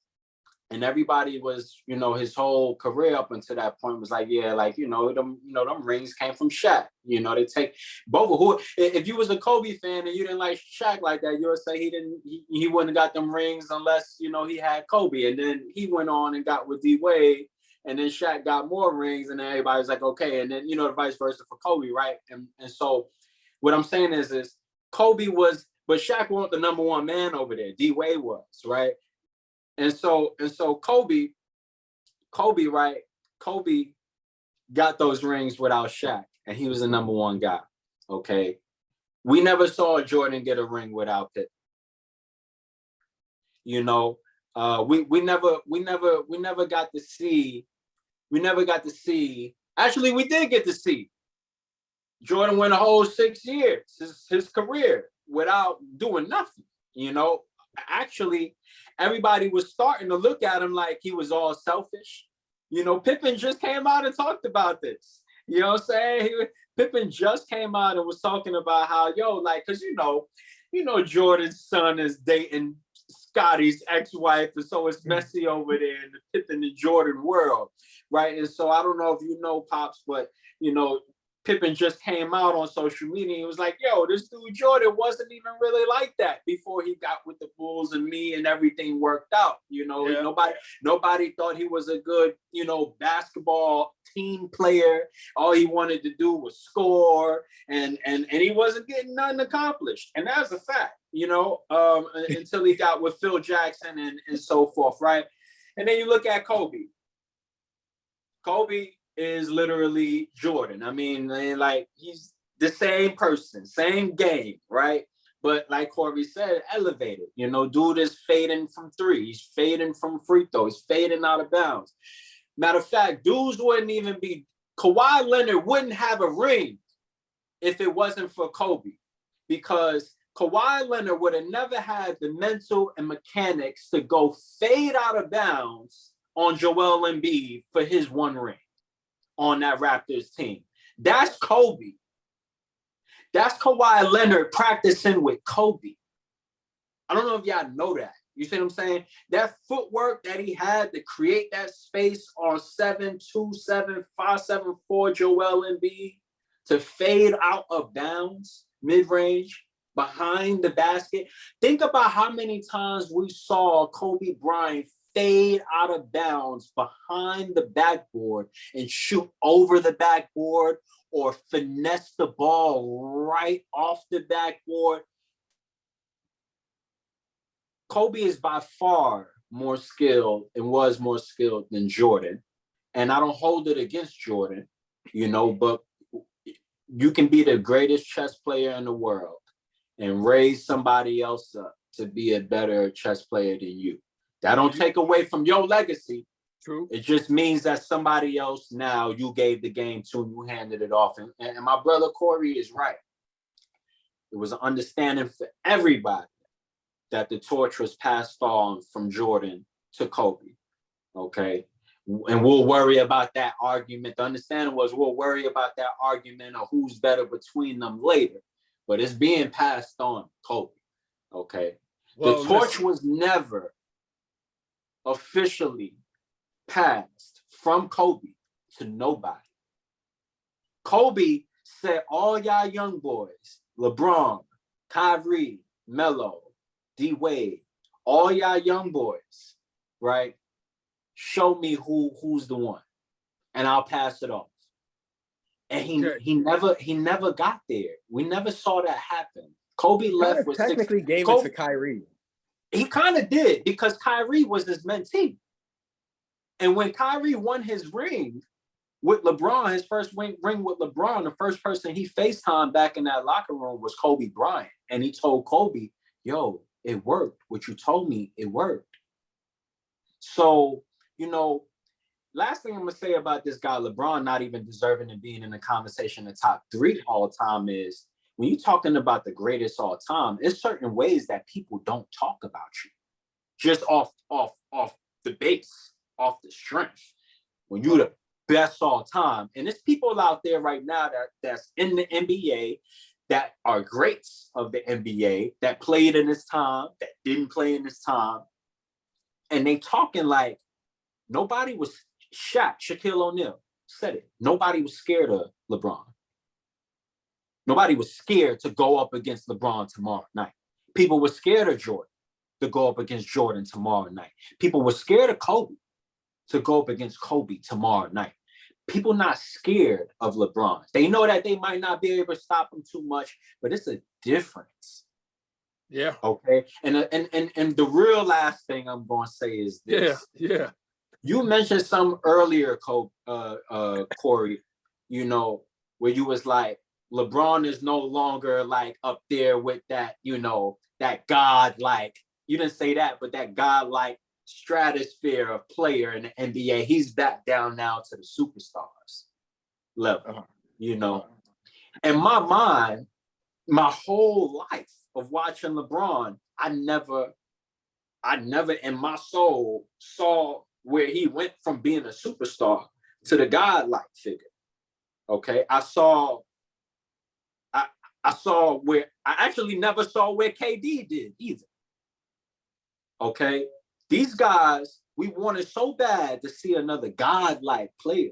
and everybody was, you know, his whole career up until that point was like, yeah, like them rings came from Shaq. You know, they take both. Who, if you was a Kobe fan and you didn't like Shaq like that, you would say he wouldn't have got them rings unless he had Kobe, and then he went on and got with D Wade, and then Shaq got more rings, and then everybody's like, okay, and then the vice versa for Kobe, right? And so what I'm saying is Kobe was, but Shaq wasn't the number 1 man over there. D Wade was, right? And so Kobe, right? Kobe got those rings without Shaq. and he was the number one guy. Okay. We never saw Jordan get a ring without Pippen. You know, we never got to see. Actually, we did get to see Jordan went a whole 6 years, his career, without doing nothing. You know, actually, everybody was starting to look at him like he was all selfish. You know, Pippen just came out and talked about this. You know what I'm saying? Pippen just came out and was talking about how, like, because you know, Jordan's son is dating Scotty's ex-wife, and so it's messy over there in the Pippen and Jordan world, right? And so I don't know if you know, Pops, but you know, Pippen just came out on social media. He was like, this dude Jordan wasn't even really like that before he got with the Bulls and me and everything worked out. You know, nobody thought he was a good, basketball team player. All he wanted to do was score, and he wasn't getting nothing accomplished. And that's a fact, until he got with Phil Jackson and so forth, right? And then you look at Kobe. Kobe is literally Jordan. I mean, like, he's the same person, same game, right? But like Corey said, elevated. Dude is fading from three. He's fading from free throw. He's fading out of bounds. Matter of fact, dudes wouldn't even be, Kawhi Leonard wouldn't have a ring if it wasn't for Kobe, because Kawhi Leonard would have never had the mental and mechanics to go fade out of bounds on Joel Embiid for his one ring on that Raptors team. That's Kobe. That's Kawhi Leonard practicing with Kobe. I don't know if y'all know that. You see what I'm saying? That footwork that he had to create that space on 7-2-7, 5-7-4 Joel Embiid to fade out of bounds, mid-range, behind the basket. Think about how many times we saw Kobe Bryant fade out of bounds behind the backboard and shoot over the backboard or finesse the ball right off the backboard. Kobe is by far more skilled and was more skilled than Jordan. And I don't hold it against Jordan, but you can be the greatest chess player in the world and raise somebody else up to be a better chess player than you. That don't take away from your legacy. True. It just means that somebody else now you gave the game to and you handed it off. And my brother Corey is right. It was an understanding for everybody that the torch was passed on from Jordan to Kobe. Okay. And we'll worry about that argument. The understanding was we'll worry about that argument of who's better between them later. But it's being passed on to Kobe. Okay. Well, the torch was never officially passed from Kobe to nobody. Kobe said, all y'all young boys, LeBron, Kyrie, Melo, D-Wade, all y'all young boys, right? Show me who's the one, and I'll pass it off. And he never got there. We never saw that happen. Kobe left with technically gave it to Kyrie. He kind of did, because Kyrie was his mentee. And when Kyrie won his ring with LeBron, his first ring with LeBron, the first person he FaceTimed back in that locker room was Kobe Bryant. And he told Kobe, it worked. What you told me, it worked. So, last thing I'm going to say about this guy, LeBron, not even deserving of being in the conversation, the top 3 all time, is when you're talking about the greatest all time, there's certain ways that people don't talk about you. Just off the base, off the strength. When you're the best all time. And there's people out there right now that's in the NBA that are greats of the NBA, that played in this time, that didn't play in this time. And they talking like nobody was Shaquille O'Neal said it. Nobody was scared of LeBron. Nobody was scared to go up against LeBron tomorrow night. People were scared of Jordan to go up against Jordan tomorrow night. People were scared of Kobe to go up against Kobe tomorrow night. People not scared of LeBron. They know that they might not be able to stop him too much, but it's a difference. Yeah. Okay. And the real last thing I'm going to say is this. Yeah. You mentioned some earlier, Corey, where you was like, LeBron is no longer like up there with that, you know, that God like, you didn't say that, but that God like stratosphere of player in the NBA. He's back down now to the superstars level, you know. In my mind, my whole life of watching LeBron, I never in my soul saw where he went from being a superstar to the godlike figure. Okay, I saw where I actually never saw where KD did either. Okay, these guys, we wanted so bad to see another godlike player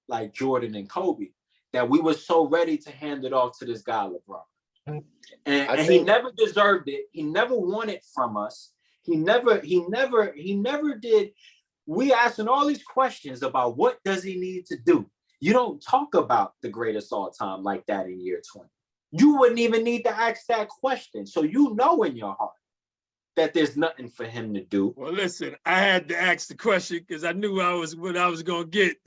like Jordan and Kobe that we were so ready to hand it off to this guy LeBron. And he never deserved it. He never won it from us. He never did. We asking all these questions about what does he need to do. You don't talk about the greatest all time like that in year 20. You wouldn't even need to ask that question. So you know in your heart that there's nothing for him to do. Well, listen, I had to ask the question because I knew what I was gonna get.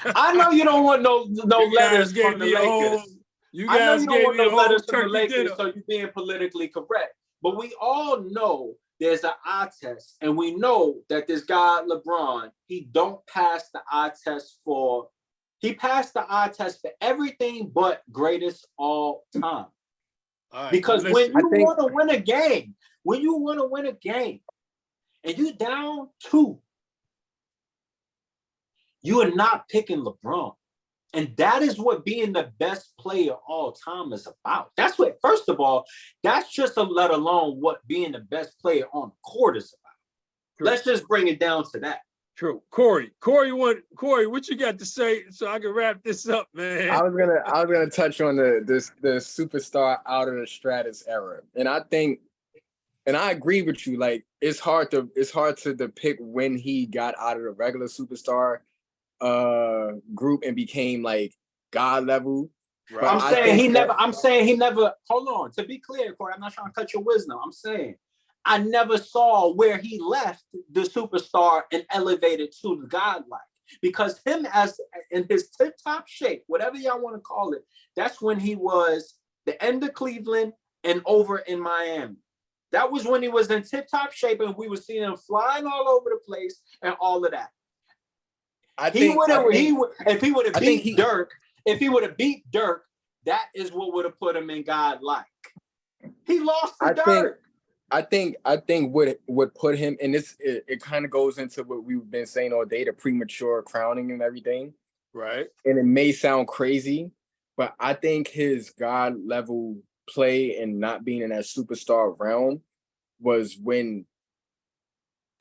I know you don't want no letters from the Lakers. You guys gave me a whole turkey dinner. So you're being politically correct. But we all know there's an eye test, and we know that this guy LeBron, he don't pass the eye test for. He passed the eye test for everything but greatest all time. Right, because when you want to win a game, and you down 2, you are not picking LeBron. And that is what being the best player all time is about. That's what, first of all, that's just let alone what being the best player on the court is about. True. Let's just bring it down to that. True. Corey, what you got to say so I can wrap this up, man? I was gonna touch on the superstar out of the Stratus era. And I think, and I agree with you, like it's hard to depict when he got out of the regular superstar group and became like God level. Right. I'm saying he never, hold on, to be clear, Corey, I'm not trying to cut your wisdom. I'm saying I never saw where he left the superstar and elevated to the godlike, because him as in his tip-top shape, whatever y'all want to call it, that's when he was the end of Cleveland and over in Miami. That was when he was in tip-top shape and we were seeing him flying all over the place and all of that. If he would have beat Dirk, that is what would have put him in godlike. He lost to Dirk. I think what put him in this, it kind of goes into what we've been saying all day, the premature crowning and everything. Right. And it may sound crazy, but I think his God level play and not being in that superstar realm was when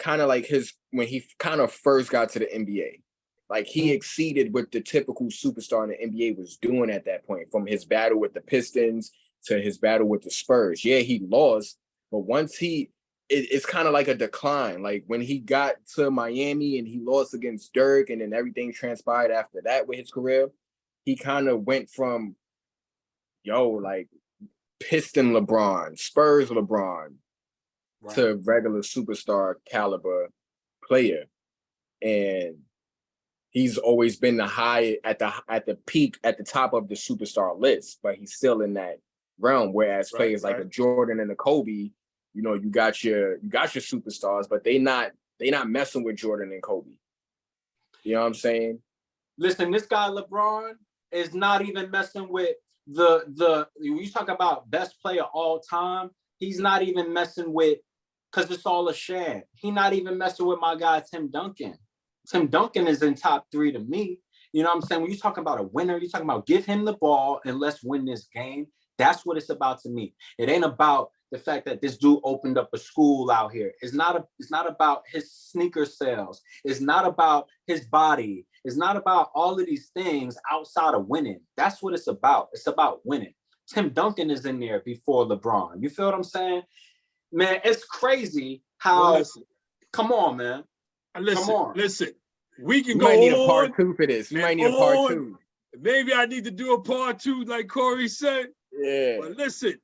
he kind of first got to the NBA. Like he exceeded what the typical superstar in the NBA was doing at that point, from his battle with the Pistons to his battle with the Spurs. Yeah, he lost. But once it's kind of like a decline. Like when he got to Miami and he lost against Dirk and then everything transpired after that with his career, he kind of went from, like Piston LeBron, Spurs LeBron, right, to regular superstar caliber player. And he's always been the high at the peak, at the top of the superstar list, but he's still in that realm. Whereas players like a Jordan and a Kobe, you got your superstars, but they not messing with Jordan and Kobe. You know what I'm saying? Listen, this guy LeBron is not even messing with the you talk about best player all time. He's not even messing with, because it's all a sham. He's not even messing with my guy Tim Duncan. Tim Duncan is in top 3 to me. You know what I'm saying? When you talk about a winner, you're talking about give him the ball and let's win this game. That's what it's about to me. It ain't about the fact that this dude opened up a school out here. It's not about his sneaker sales. It's not about his body. It's not about all of these things outside of winning. That's what it's about. It's about winning. Tim Duncan is in there before LeBron. You feel what I'm saying? Man, it's crazy how, come on, man. Listen. We can go on. You might need a part 2 for this. You might need a part 2. Maybe I need to do a part 2, like Corey said. Yeah. But listen,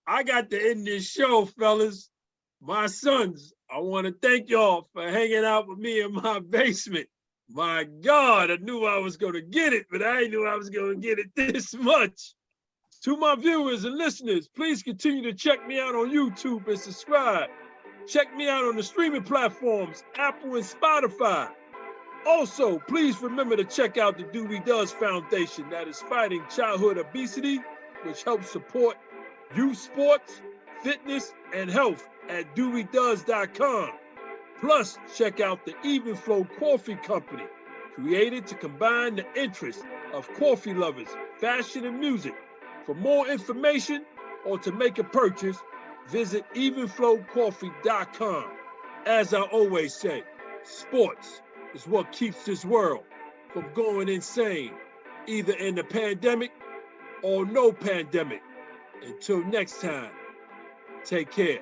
I got to end this show, fellas. My sons, I want to thank y'all for hanging out with me in my basement. My God, I knew I was going to get it, but I didn't know I was going to get it this much. To my viewers and listeners, please continue to check me out on YouTube and subscribe. Check me out on the streaming platforms, Apple and Spotify. Also, please remember to check out the Dewey Does Foundation that is fighting childhood obesity, which helps support youth sports, fitness, and health at DeweyDoes.com. Plus, check out the Even Flow Coffee Company, created to combine the interests of coffee lovers, fashion, and music. For more information or to make a purchase, visit evenflowcoffee.com. As I always say, sports is what keeps this world from going insane, either in the pandemic or no pandemic. Until next time, take care.